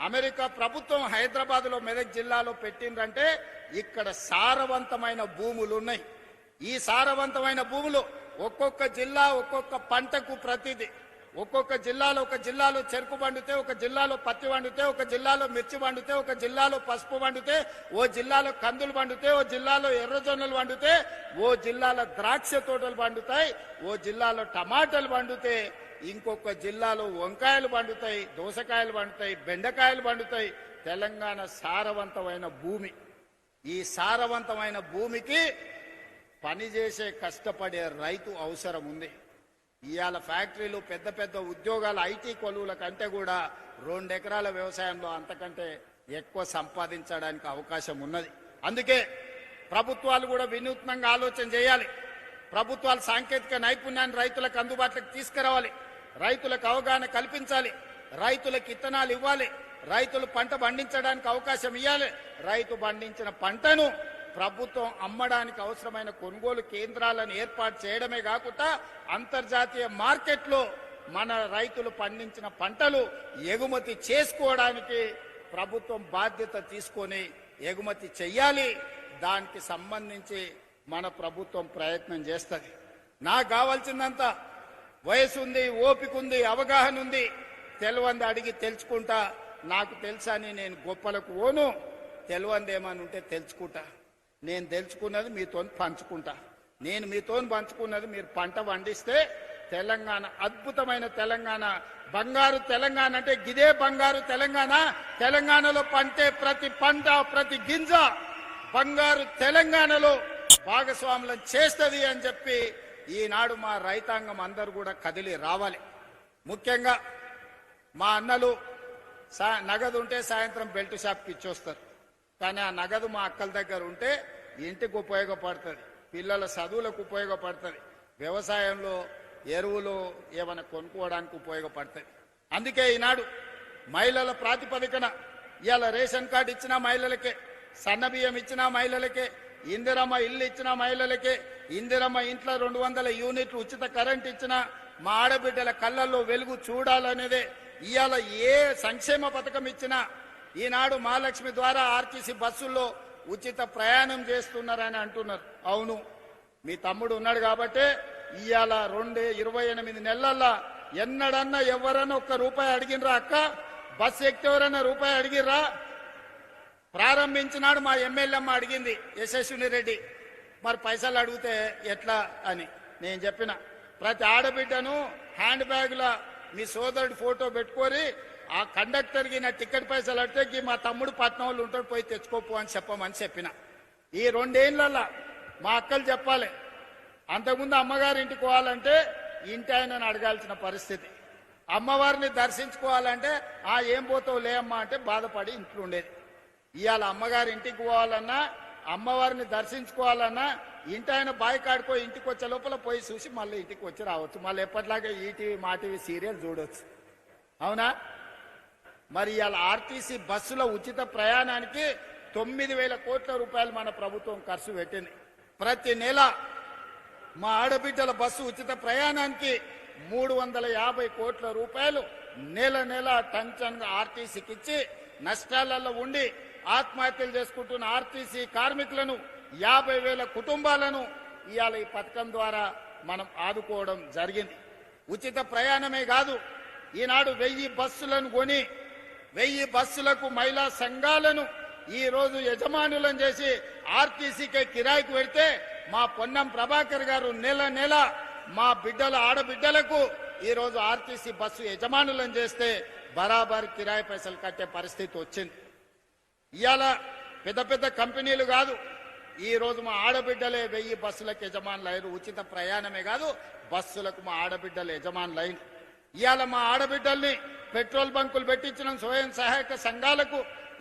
అమెరికా ప్రభుత్వం హైదరాబాద్ లో, మెదక్ జిల్లాలో పెట్టిందంటే ఇక్కడ సారవంతమైన భూములు ఉన్నాయి. ఈ సారవంతమైన భూములు ఒక్కొక్క జిల్లా ఒక్కొక్క పంటకు ప్రతిదీ, ఒక్కొక్క జిల్లాలో, ఒక జిల్లాలో చెరుకు పండితే, ఒక జిల్లాలో పత్తి పండితే, ఒక జిల్లాలో మిర్చి పండితే, ఒక జిల్లాలో పసుపు పండితే, ఓ జిల్లాలో కందులు పండితే, ఓ జిల్లాలో ఎర్రజొన్నలు పండితే, ఓ జిల్లాలో ద్రాక్ష తోటలు పండుతాయి, ఓ జిల్లాలో టమాటాలు పండితే, ఇంకొక జిల్లాలో వంకాయలు పండుతాయి, దోసకాయలు పండుతాయి, బెండకాయలు పండుతాయి. తెలంగాణ సారవంతమైన భూమి. ఈ సారవంతమైన భూమికి పనిచేసే కష్టపడే రైతు అవసరం ఉంది. ఇవాళ ఫ్యాక్టరీలు, పెద్ద పెద్ద ఉద్యోగాలు, ఐటీ కొలువుల కంటే కూడా 2 ఎకరాల వ్యవసాయంలో అంతకంటే ఎక్కువ సంపాదించడానికి అవకాశం ఉన్నది. అందుకే ప్రభుత్వాలు కూడా వినూత్నంగా ఆలోచన చేయాలి. ప్రభుత్వాలు సాంకేతిక నైపుణ్యాన్ని రైతులకు అందుబాటులోకి తీసుకురావాలి, రైతులకు అవగాహన కల్పించాలి, రైతులకు ఇత్తనాలు ఇవ్వాలి, రైతులు పంట పండించడానికి అవకాశం ఇవ్వాలి. రైతు పండించిన పంటను ప్రభుత్వం అమ్మడానికి అవసరమైన కొనుగోలు కేంద్రాలను ఏర్పాటు చేయడమే కాకుండా అంతర్జాతీయ మార్కెట్లో మన రైతులు పండించిన పంటలు ఎగుమతి చేసుకోవడానికి ప్రభుత్వం బాధ్యత తీసుకొని ఎగుమతి చెయ్యాలి. దానికి సంబంధించి మన ప్రభుత్వం ప్రయత్నం చేస్తుంది. నాకు కావాల్సిందంతా వయసు ఉంది, ఓపిక ఉంది, అవగాహన ఉంది. తెలివంది అడిగి తెలుసుకుంటా. నాకు తెలుసని నేను గొప్పలకు ఓను, తెలివంది ఏమని ఉంటే తెలుసుకుంటా. నేను తెలుసుకున్నది మీతో పంచుకుంటా. నేను మీతో పంచుకున్నది మీరు పంట పండిస్తే తెలంగాణ అద్భుతమైన తెలంగాణ, బంగారు తెలంగాణ అంటే గిదే బంగారు తెలంగాణ. తెలంగాణలో పంటే ప్రతి పంట ప్రతి గింజ బంగారు తెలంగాణలో భాగస్వాములను చేస్తుంది అని చెప్పి ఈనాడు మా రైతాంగం అందరూ కూడా కదిలి రావాలి. ముఖ్యంగా మా అన్నలు నగదు ఉంటే సాయంత్రం బెల్ట్ షాప్కి ఇచ్చొస్తారు, కానీ ఆ నగదు మా అక్కల దగ్గర ఉంటే ఇంటికి ఉపయోగపడుతుంది, పిల్లల చదువులకు ఉపయోగపడుతుంది, వ్యవసాయంలో ఎరువులు ఏమైనా కొనుక్కోవడానికి ఉపయోగపడుతుంది. అందుకే ఈనాడు మహిళల ప్రాతిపదికన ఇవాళ రేషన్ కార్డు ఇచ్చిన మహిళలకే, సన్న బియ్యం ఇచ్చిన మహిళలకే, ఇందిరమ్మ ఇల్లు ఇచ్చిన మహిళలకే, ఇందిరమ్మ ఇంట్లో 200 యూనిట్లు ఉచిత కరెంట్ ఇచ్చిన మా ఆడబిడ్డల కళ్ళల్లో వెలుగు చూడాలనేదే ఇవాళ ఏ సంక్షేమ పథకం ఇచ్చినా ఈనాడు మహాలక్ష్మి ద్వారా ఆర్టీసీ బస్సుల్లో ఉచిత ప్రయాణం చేస్తున్నారని అంటున్నారు. అవును, మీ తమ్ముడు ఉన్నాడు కాబట్టే ఇవాళ 28 నెలల్లో ఎన్నడన్నా ఎవరన్నా ₹1 అడిగినరా? అక్క బస్సు ఎక్కితే ఎవరన్నా రూపాయి అడిగిర్రా? ప్రారంభించినాడు మా ఎమ్మెల్యేమ్మ అడిగింది యశస్విని రెడ్డి, మరి పైసలు అడిగితే ఎట్లా అని నేను చెప్పిన, ప్రతి ఆడబిడ్డను హ్యాండ్ బ్యాగ్లో మీ సోదరుడి ఫోటో పెట్టుకొని ఆ కండక్టర్కి నా టికెట్ పైసలు అడితే మా తమ్ముడు పట్నం వాళ్ళు ఉంటాడు, పోయి తెచ్చుకోపు అని చెప్పమని చెప్పిన. ఈ 2 ఏళ్లలో మా అక్కలు చెప్పాలి, అంతకుముందు అమ్మగారి ఇంటికి పోవాలంటే ఇంటి ఆయనను అడగాల్సిన పరిస్థితి, అమ్మవారిని దర్శించుకోవాలంటే ఏం పోతావు లే అమ్మ అంటే బాధపడి ఇంట్లో ఉండేది. ఇవాళ అమ్మగారి ఇంటికి పోవాలన్నా అమ్మవారిని దర్శించుకోవాలన్నా ఇంటి ఆయన బాయ్ కాడుకో ఇంటికి వచ్చే లోపల పోయి చూసి మళ్ళీ ఇంటికి వచ్చి రావచ్చు, మళ్ళీ ఎప్పటిలాగే ఈటీవీ మా టీవీ సీరియల్ చూడవచ్చు. అవునా? మరి ఇవాళ ఆర్టీసీ బస్సుల ఉచిత ప్రయాణానికి 9,000 కోట్ల రూపాయలు మన ప్రభుత్వం ఖర్చు పెట్టింది. ప్రతి నెల మా ఆడబిడ్డల బస్సు ఉచిత ప్రయాణానికి 350 కోట్ల రూపాయలు నెల నెల టంచన్గా ఆర్టీసీకి ఇచ్చి నష్టాలలో ఉండి ఆత్మహత్యలు చేసుకుంటున్న ఆర్టీసీ కార్మికులను 50,000 కుటుంబాలను ఇవాళ ఈ పథకం ద్వారా మనం ఆదుకోవడం జరిగింది. ఉచిత ప్రయాణమే కాదు, ఈనాడు 1000 బస్సులను కొని 1000 బస్సులకు మహిళా సంఘాలను ఈ రోజు యజమానులను చేసి ఆర్టీసీకే కిరాయికి పెడితే మా పొన్నం ప్రభాకర్ గారు నెల నెల మా బిడ్డల ఆడబిడ్డలకు ఈ రోజు ఆర్టీసీ బస్సు యజమానులను చేస్తే బరాబర్ కిరాయి పైసలు కట్టే పరిస్థితి వచ్చింది. ఇవాళ పెద్ద పెద్ద కంపెనీలు కాదు, ఈ రోజు మా ఆడబిడ్డలే 1000 బస్సులకు యజమానులు అయ్యారు. ఉచిత ప్రయాణమే కాదు, బస్సులకు మా ఆడబిడ్డలు యజమానులు అయింది. ఇవాళ మా ఆడబిడ్డల్ని పెట్రోల్ బంకులు పెట్టించిన స్వయం సహాయక సంఘాలకు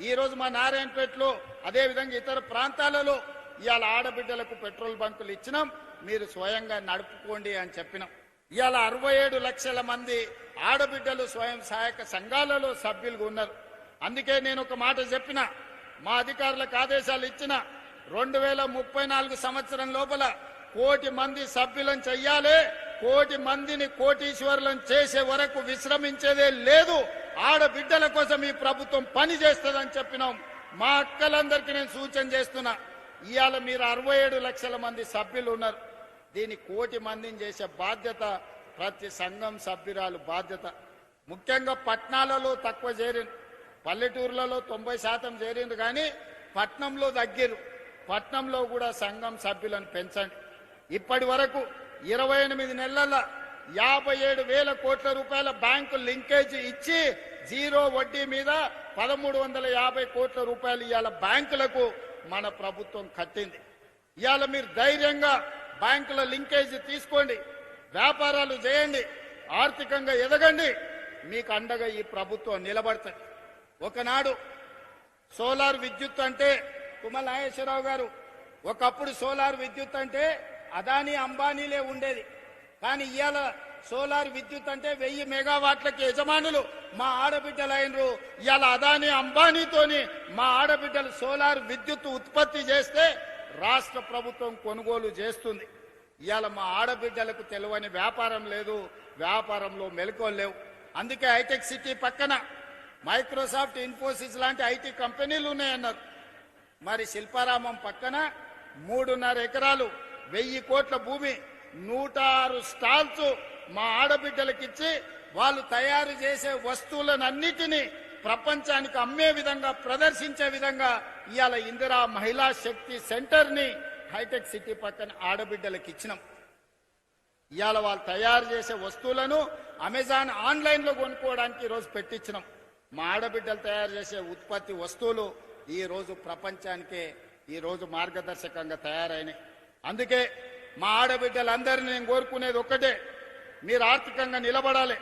ఈ రోజు మా నారాయణపేటలో అదేవిధంగా ఇతర ప్రాంతాలలో ఇవాళ ఆడబిడ్డలకు పెట్రోల్ బంకులు ఇచ్చినాం, మీరు స్వయంగా నడుపుకోండి అని చెప్పినాం. ఇవాళ 67 లక్షల మంది ఆడబిడ్డలు స్వయం సహాయక సంఘాలలో సభ్యులుగా ఉన్నారు. అందుకే నేను ఒక మాట చెప్పిన, మా అధికారులకు ఆదేశాలు ఇచ్చిన 2034 సంవత్సరం లోపల 1 కోటి మంది సభ్యులను చెయ్యాలి, 1 కోటి మందిని కోటీశ్వరులను చేసే వరకు విశ్రమించేదే లేదు, ఆడబిడ్డల కోసం ఈ ప్రభుత్వం పని చేస్తుందని చెప్పినాం. మా అక్కలందరికీ నేను సూచన చేస్తున్నా, ఇవాళ మీరు 67 లక్షల మంది సభ్యులు ఉన్నారు, దీన్ని 1 కోటి మందిని చేసే బాధ్యత ప్రతి సంఘం సభ్యురాలు బాధ్యత. ముఖ్యంగా పట్టణాలలో తక్కువ చేరింది, పల్లెటూర్లలో 90% చేరింది, కానీ పట్నంలో తగ్గిరు. పట్నంలో కూడా సంఘం సభ్యులను పెంచండి. ఇప్పటి వరకు 28 నెలల 57,000 కోట్ల రూపాయల బ్యాంకు లింకేజ్ ఇచ్చి 0 వడ్డీ మీద 1,350 కోట్ల రూపాయలు ఇవాళ బ్యాంకులకు మన ప్రభుత్వం కట్టింది. ఇవాళ మీరు ధైర్యంగా బ్యాంకుల లింకేజ్ తీసుకోండి, వ్యాపారాలు చేయండి, ఆర్థికంగా ఎదగండి, మీకు అండగా ఈ ప్రభుత్వం నిలబడుతుంది. ఒకనాడు సోలార్ విద్యుత్ అంటే తుమ్మల నాగేశ్వరరావు గారు, ఒకప్పుడు సోలార్ విద్యుత్ అంటే అదానీ అంబానీలే ఉండేది, కానీ ఇవాళ సోలార్ విద్యుత్ అంటే 1000 మెగావాట్లకి యజమానులు మా ఆడబిడ్డలు అయినరు. ఇవాళ అదానీ అంబానీతోని మా ఆడబిడ్డలు సోలార్ విద్యుత్ ఉత్పత్తి చేస్తే రాష్ట్ర ప్రభుత్వం కొనుగోలు చేస్తుంది. ఇవాళ మా ఆడబిడ్డలకు తెలియని వ్యాపారం లేదు, వ్యాపారంలో మెలకువలు లేవు. అందుకే హైటెక్ సిటీ పక్కన మైక్రోసాఫ్ట్, ఇన్ఫోసిస్ లాంటి ఐటీ కంపెనీలు ఉన్నాయన్నారు. మరి శిల్పారామం పక్కన 3.5 ఎకరాలు 1000 కోట్ల భూమి 106 స్టాల్స్ మా ఆడబిడ్డలకిచ్చి వాళ్ళు తయారు చేసే వస్తువులన్నిటినీ ప్రపంచానికి అమ్మే విధంగా ప్రదర్శించే విధంగా ఇవాళ ఇందిరా మహిళా శక్తి సెంటర్ ని హైటెక్ సిటీ పక్కన ఆడబిడ్డలకు ఇచ్చినాం. ఇవాళ వాళ్ళు తయారు చేసే వస్తువులను అమెజాన్ ఆన్లైన్ లో కొనుక్కోవడానికి ఈరోజు పెట్టించినాం. మా ఆడబిడ్డలు తయారు చేసే ఉత్పత్తి వస్తువులు ఈ రోజు ప్రపంచానికే ఈ రోజు మార్గదర్శకంగా తయారైనాయి. అందుకే మా ఆడబిడ్డలందరినీ నేను కోరుకునేది ఒక్కటే, మీరు ఆర్థికంగా నిలబడాలి.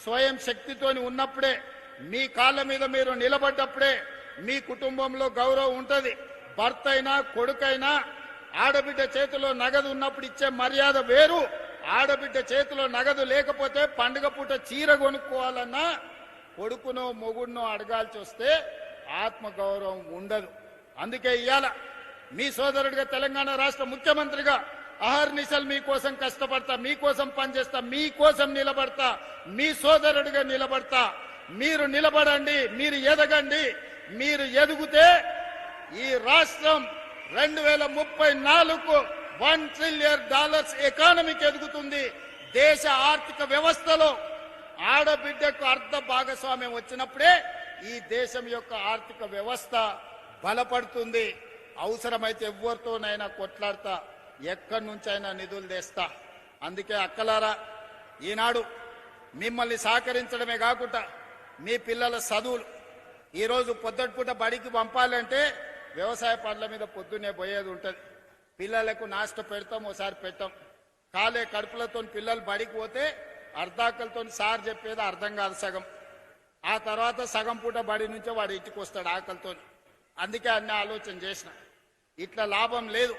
స్వయం శక్తితోని ఉన్నప్పుడే, మీ కాళ్ళ మీద మీరు నిలబడ్డప్పుడే మీ కుటుంబంలో గౌరవం ఉంటుంది. భర్త అయినా కొడుకైనా ఆడబిడ్డ చేతిలో నగదు ఉన్నప్పుడు ఇచ్చే మర్యాద వేరు. ఆడబిడ్డ చేతిలో నగదు లేకపోతే పండుగ పూట చీర కొనుక్కోవాలన్నా కొడుకునో మొగుడునో అడగాల్సి వస్తే ఆత్మగౌరవం ఉండదు. అందుకే ఇవాళ మీ సోదరుడిగా తెలంగాణ రాష్ట్ర ముఖ్యమంత్రిగా అహర్నిశలు మీకోసం కష్టపడతా, మీకోసం పనిచేస్తా, మీకోసం నిలబడతా, మీ సోదరుడిగా నిలబడతా. మీరు నిలబడండి, మీరు ఎదగండి. మీరు ఎదుగుతే ఈ రాష్ట్రం 2034 $1 ట్రిలియన్ ఎకానమీకి ఎదుగుతుంది. దేశ ఆర్థిక వ్యవస్థలో ఆడబిడ్డకు అర్ధ భాగస్వామ్యం వచ్చినప్పుడే ఈ దేశం యొక్క ఆర్థిక వ్యవస్థ బలపడుతుంది. అవసరమైతే ఎవరితోనైనా కొట్లాడతా, ఎక్కడి నుంచైనా నిధులు తెస్తా. అందుకే అక్కలారా, ఈనాడు మిమ్మల్ని సహకరించడమే కాకుండా మీ పిల్లల చదువులు ఈరోజు పొద్దుటిపూట బడికి పంపాలంటే వ్యవసాయ పనుల మీద పొద్దున్నే పోయేది ఉంటుంది. పిల్లలకు నాష్ట పెడతాం, ఓసారి పెట్టాం. కాలే కడుపులతో పిల్లలు బడికి పోతే అర్ధాకలతో సార్ చెప్పేది అర్థం కాదు సగం. ఆ తర్వాత సగం పూట బడి నుంచే వాడు ఇంటికి వస్తాడు ఆకలితో. అందుకే అన్ని ఆలోచన చేసిన, ఇట్లా లాభం లేదు.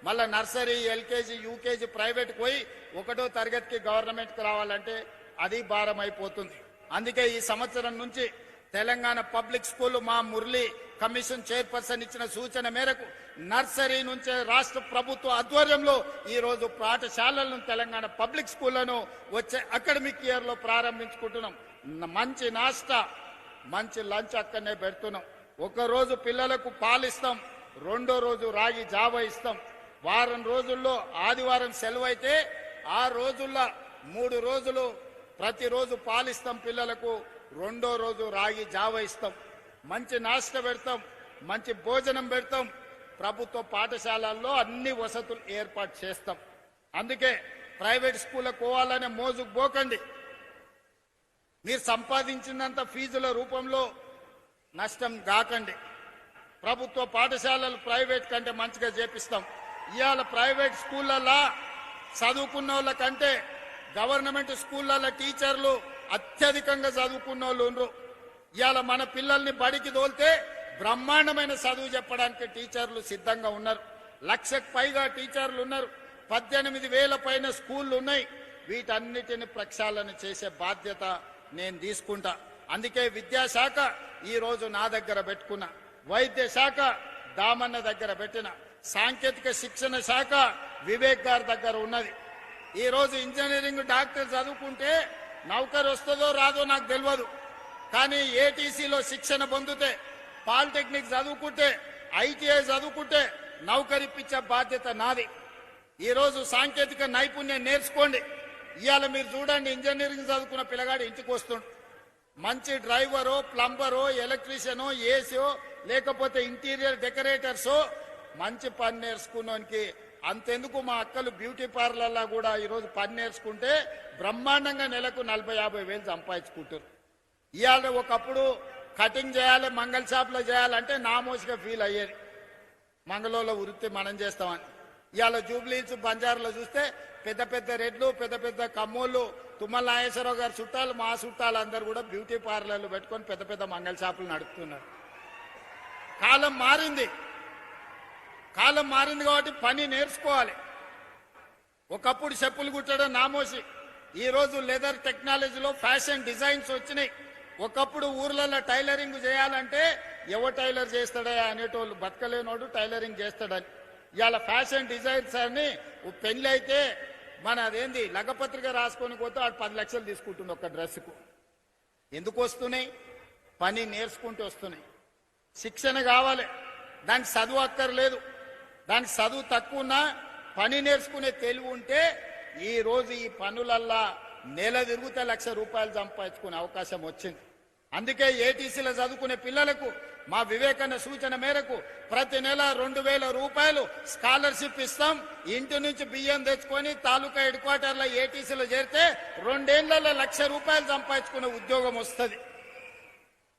మళ్ళా నర్సరీ, ఎల్కేజీ, యూకేజీ ప్రైవేట్కి పోయి 1వ తరగతికి గవర్నమెంట్కి రావాలంటే అది భారం అయిపోతుంది. అందుకే ఈ సంవత్సరం నుంచి తెలంగాణ పబ్లిక్ స్కూల్ మా మురళి కమిషన్ చైర్పర్సన్ ఇచ్చిన సూచన మేరకు నర్సరీ నుంచే రాష్ట్ర ప్రభుత్వ ఆధ్వర్యంలో ఈ రోజు పాఠశాలలను తెలంగాణ పబ్లిక్ స్కూళ్లను వచ్చే అకాడమిక్ ఇయర్ లో ప్రారంభించుకుంటున్నాం. మంచి నాస్టా, మంచి లంచ్ అక్కడనే పెడుతున్నాం. ఒక రోజు పిల్లలకు పాలిస్తాం, 2వ రోజు రాగి జావ ఇస్తాం. వారం రోజుల్లో ఆదివారం సెలవు అయితే 6 రోజుల్లో 3 రోజులు ప్రతిరోజు పాలిస్తాం పిల్లలకు, 2వ రోజు రాగి జావ ఇస్తాం. మంచి నాస్టా పెడతాం, మంచి భోజనం పెడతాం. ప్రభుత్వ పాఠశాలల్లో అన్ని వసతులు ఏర్పాటు చేస్తాం. అందుకే ప్రైవేట్ స్కూళ్ళకు పోవాలనే మోజుకు పోకండి. మీరు సంపాదించినంత ఫీజుల రూపంలో నష్టం కాకండి. ప్రభుత్వ పాఠశాలలు ప్రైవేట్ కంటే మంచిగా చేపిస్తాం. ఇవాళ ప్రైవేట్ స్కూళ్ళల్లో చదువుకున్న వాళ్ళ కంటే గవర్నమెంట్ స్కూళ్ళల్లో టీచర్లు అత్యధికంగా చదువుకున్న వాళ్ళు ఉన్నారు. ఇవాళ మన పిల్లల్ని బడికి తోలితే బ్రహ్మాండమైన చదువు చెప్పడానికి టీచర్లు సిద్ధంగా ఉన్నారు. 1,00,000కు పైగా టీచర్లు ఉన్నారు. 18,000 పైన స్కూళ్లు ఉన్నాయి. వీటన్నిటిని ప్రక్షాళన చేసే బాధ్యత నేను తీసుకుంటా. అందుకే విద్యాశాఖ ఈ రోజు నా దగ్గర పెట్టుకున్నా, వైద్య శాఖ దామన్న దగ్గర పెట్టిన, సాంకేతిక శిక్షణ శాఖ వివేక్ గారి దగ్గర ఉన్నది. ఈ రోజు ఇంజనీరింగ్ డాక్టర్ చదువుకుంటే నౌకరు వస్తుందో రాదో నాకు తెలియదు, కానీ ఏటీసీలో శిక్షణ పొందితే, పాలిటెక్నిక్ చదువుకుంటే, ఐటీఐ చదువుకుంటే నౌకరిప్పించే బాధ్యత నాది. ఈ రోజు సాంకేతిక నైపుణ్యం నేర్చుకోండి. ఇవాళ మీరు చూడండి, ఇంజనీరింగ్ చదువుకున్న పిల్లగాడు ఇంటికి వస్తుండు. మంచి డ్రైవరో, ప్లంబరో, ఎలక్ట్రీషియనో, ఏసీఓ, లేకపోతే ఇంటీరియర్ డెకరేటర్సో మంచి పని నేర్చుకున్నానికి అంతెందుకు మా అక్కలు బ్యూటీ పార్లర్లా కూడా ఈరోజు పని నేర్చుకుంటే బ్రహ్మాండంగా నెలకు 40-50 వేలు సంపాదించుకుంటారు. ఇవాళ ఒకప్పుడు కటింగ్ చేయాలి, మంగళ షాప్లో చేయాలంటే నామోసిగా ఫీల్ అయ్యేది. మంగళూరులో వృత్తి మనం చేస్తామని. ఇవాళ జూబ్లీస్, బంజారులో చూస్తే పెద్ద పెద్ద రెడ్లు, పెద్ద పెద్ద కమ్మోళ్ళు, తుమ్మల నాగేశ్వరరావు గారి చుట్టాలు, మా చుట్టాలు అందరూ కూడా బ్యూటీ పార్లర్లు పెట్టుకొని పెద్ద పెద్ద మంగళ షాపులు నడుపుతున్నారు. కాలం మారింది. కాలం మారింది కాబట్టి పని నేర్చుకోవాలి. ఒకప్పుడు చెప్పులు కుట్టడం నామోసి, ఈ రోజు లెదర్ టెక్నాలజీలో ఫ్యాషన్ డిజైన్స్ వచ్చినాయి. ఒకప్పుడు ఊర్లలో టైలరింగ్ చేయాలంటే ఎవరు టైలర్ చేస్తాడా అనేటోళ్ళు, బతకలేనోడు టైలరింగ్ చేస్తాడని. ఇవాళ ఫ్యాషన్ డిజైన్స్ అని పెళ్లి అయితే మన అదేంది లగపత్రిక రాసుకొని పోతే వాడు 10 లక్షలు తీసుకుంటుంది ఒక డ్రెస్సుకు. ఎందుకు వస్తున్నాయి? పని నేర్చుకుంటూ వస్తున్నాయి. శిక్షణ కావాలి, దానికి చదువు అక్కర్లేదు. దానికి చదువు తక్కువ ఉన్నా పని నేర్చుకునే తెలివి ఉంటే ఈ రోజు ఈ పనులల్లా నెల తిరిగితే ₹1,00,000 సంపాదించుకునే అవకాశం వచ్చింది. అందుకే ఏటీసీలో చదువుకునే పిల్లలకు మా వివేకన్న సూచన మేరకు ప్రతి నెల 2000 రూపాయలు స్కాలర్షిప్ ఇస్తాం. ఇంటి నుంచి బియ్యం తెచ్చుకొని తాలూకా హెడ్ క్వార్టర్లో ఏటీసీలో చేరితే 2 ఏళ్లలో 1,00,000 రూపాయలు సంపాదించుకునే ఉద్యోగం వస్తుంది.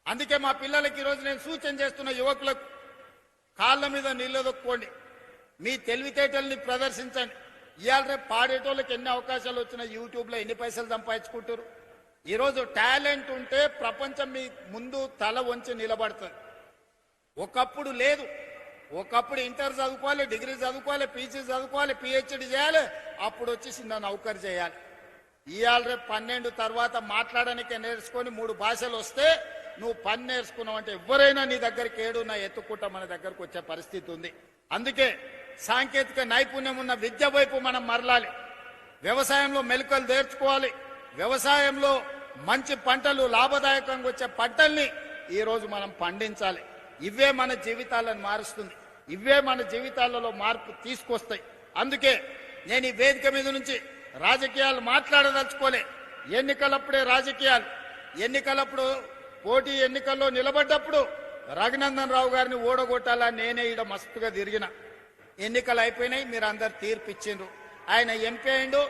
అందుకే మా పిల్లలకి ఈరోజు నేను సూచన చేస్తున్న యువకులకు కాళ్ళ మీద నిలదొక్కోండి, మీ తెలివితేటల్ని ప్రదర్శించండి. ఇవాళ రేపు పాడేటోళ్ళకి ఎన్ని అవకాశాలు వచ్చినా యూట్యూబ్లో ఎన్ని పైసలు సంపాదించుకుంటారు. ఈరోజు టాలెంట్ ఉంటే ప్రపంచం మీ ముందు తల వంచి నిలబడుతుంది. ఒకప్పుడు లేదు. ఒకప్పుడు ఇంటర్ చదువుకోవాలి, డిగ్రీ చదువుకోవాలి, పీజీ చదువుకోవాలి, పిహెచ్డి చేయాలి, అప్పుడు వచ్చి చిన్న నౌకరు చేయాలి. ఇవాళ రేపు 12 తర్వాత మాట్లాడడానికే నేర్చుకొని 3 భాషలు వస్తే నువ్వు పని నేర్చుకున్నావు అంటే ఎవరైనా నీ దగ్గరికి ఏడున్నా ఎత్తుకుంటా మన దగ్గరకు వచ్చే పరిస్థితి ఉంది. అందుకే సాంకేతిక నైపుణ్యం ఉన్న విద్య వైపు మనం మరలాలి. వ్యవసాయంలో మెలకువలు నేర్చుకోవాలి. వ్యవసాయంలో మంచి పంటలు, లాభదాయకంగా వచ్చే పంటల్ని ఈరోజు మనం పండించాలి. ఇవే మన జీవితాలను మారుస్తుంది. ఇవే మన జీవితాలలో మార్పు తీసుకొస్తాయి. అందుకే నేను ఈ వేదిక మీద నుంచి రాజకీయాలు మాట్లాడదలుచుకోలే. ఎన్నికలప్పుడే రాజకీయాలు. ఎన్నికలప్పుడు పోటీ ఎన్నికల్లో నిలబడ్డప్పుడు రఘునందన్ రావు గారిని ఓడగొట్టాలని నేనే ఈడ మస్తుగా తిరిగిన. ఎన్నికలు అయిపోయినాయి, మీరు అందరు తీర్పు ఇచ్చిండ్రు. ఆయన ఎంపీ అయిండు,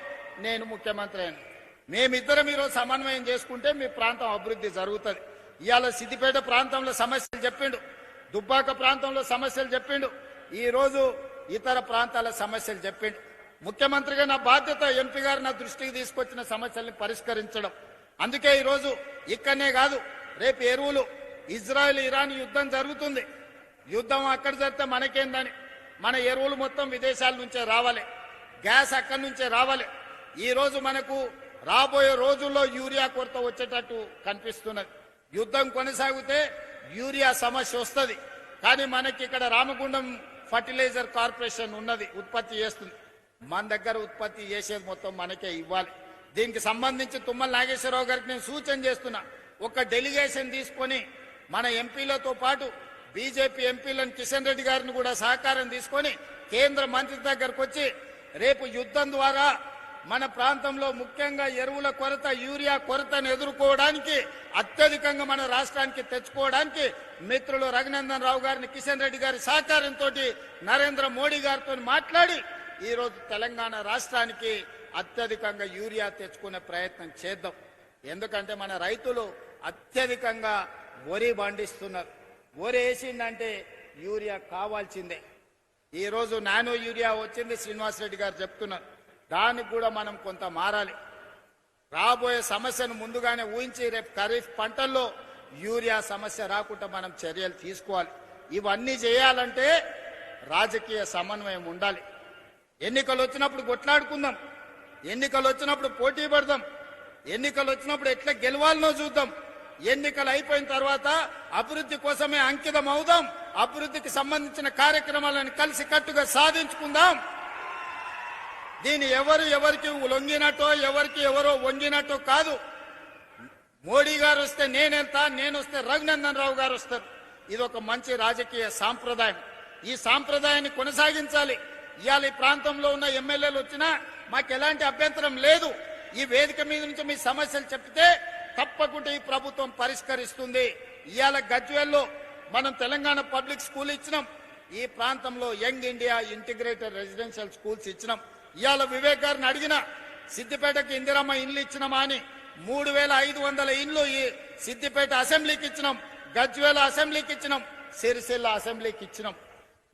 నేను ముఖ్యమంత్రి అయ్యాను. మేమిద్దరం ఈరోజు సమన్వయం చేసుకుంటే మీ ప్రాంతం అభివృద్ధి జరుగుతుంది. ఇవాళ సిద్దిపేట ప్రాంతంలో సమస్యలు చెప్పిండు, దుబ్బాక ప్రాంతంలో సమస్యలు చెప్పిండు, ఈరోజు ఇతర ప్రాంతాల సమస్యలు చెప్పిండు. ముఖ్యమంత్రిగా నా బాధ్యత ఎంపీ గారు నా దృష్టికి తీసుకొచ్చిన సమస్యల్ని పరిష్కరించడం. అందుకే ఈరోజు ఇక్కడనే కాదు, రేపు ఎరువులు ఇజ్రాయెల్ ఇరాన్ యుద్ధం జరుగుతుంది. యుద్ధం అక్కడ జరిగితే మనకేందని మన ఎరువులు మొత్తం విదేశాల నుంచే రావాలి, గ్యాస్ అక్కడి నుంచే రావాలి. ఈరోజు మనకు రాబోయే రోజుల్లో యూరియా కొరత వచ్చేటట్టు కనిపిస్తున్నది. యుద్ధం కొనసాగితే యూరియా సమస్య వస్తుంది. కానీ మనకి ఇక్కడ రామగుండం ఫర్టిలైజర్ కార్పొరేషన్ ఉన్నది, ఉత్పత్తి చేస్తుంది. మన దగ్గర ఉత్పత్తి చేసేది మొత్తం మనకే ఇవ్వాలి. దీనికి సంబంధించి తుమ్మల నాగేశ్వరరావు గారికి నేను సూచన చేస్తున్నా, ఒక డెలిగేషన్ తీసుకొని మన ఎంపీలతో పాటు బీజేపీ ఎంపీలను కిషన్ రెడ్డి గారిని కూడా సహకారం తీసుకొని కేంద్ర మంత్రి దగ్గరకు వచ్చి రేపు యుద్ధం ద్వారా మన ప్రాంతంలో ముఖ్యంగా ఎరువుల కొరత, యూరియా కొరతను ఎదుర్కోవడానికి అత్యధికంగా మన రాష్ట్రానికి తెచ్చుకోవడానికి మిత్రులు రఘునందన్ రావు గారిని, కిషన్ రెడ్డి గారి సహకారంతో నరేంద్ర మోడీ గారితో మాట్లాడి ఈరోజు తెలంగాణ రాష్ట్రానికి అత్యధికంగా యూరియా తెచ్చుకునే ప్రయత్నం చేద్దాం. ఎందుకంటే మన రైతులు అత్యధికంగా వరి పండిస్తున్నారు. వరి వేసిందంటే యూరియా కావాల్సిందే. ఈరోజు నానో యూరియా వచ్చింది, శ్రీనివాసరెడ్డి గారు చెప్తున్నారు. దానికి కూడా మనం కొంత మారాలి. రాబోయే సమస్యను ముందుగానే ఊహించి రేపు ఖరీఫ్ పంటల్లో యూరియా సమస్య రాకుండా మనం చర్యలు తీసుకోవాలి. ఇవన్నీ చేయాలంటే రాజకీయ సమన్వయం ఉండాలి. ఎన్నికలు వచ్చినప్పుడు కొట్లాడుకుందాం, ఎన్నికలు వచ్చినప్పుడు పోటీ పడదాం, ఎన్నికలు వచ్చినప్పుడు ఎట్లా గెలవాలనో చూద్దాం. ఎన్నికలు అయిపోయిన తర్వాత అభివృద్ధి కోసమే అంకితం అవుదాం. అభివృద్ధికి సంబంధించిన కార్యక్రమాలను కలిసి కట్టుగా సాధించుకుందాం. దీని ఎవరికి లొంగినట్టో, ఎవరో వంగినట్టో కాదు. మోడీ గారు వస్తే నేనెంత, నేను వస్తే రఘునందన్ రావు గారు వస్తారు. ఇది ఒక మంచి రాజకీయ సాంప్రదాయం. ఈ సాంప్రదాయాన్ని కొనసాగించాలి. ఇవాళ ఈ ప్రాంతంలో ఉన్న ఎమ్మెల్యేలు వచ్చినా మాకు ఎలాంటి అభ్యంతరం లేదు. ఈ వేదిక మీద నుంచి మీ సమస్యలు చెప్తే తప్పకుండా ఈ ప్రభుత్వం పరిష్కరిస్తుంది. ఇవాళ గజ్వేల్లో మనం తెలంగాణ పబ్లిక్ స్కూల్ ఇచ్చినాం. ఈ ప్రాంతంలో young India integrated residential schools ఇచ్చినాం. ఇవాళ వివేక్ గారిని అడిగిన సిద్దిపేటకి ఇందిరమ్మ ఇండ్లు ఇచ్చినామా అని 3500 ఇండ్లు ఈ సిద్దిపేట అసెంబ్లీకి ఇచ్చినాం, గజ్వేల్ అసెంబ్లీకి ఇచ్చినాం, సిరిసిల్ల అసెంబ్లీకి ఇచ్చినాం.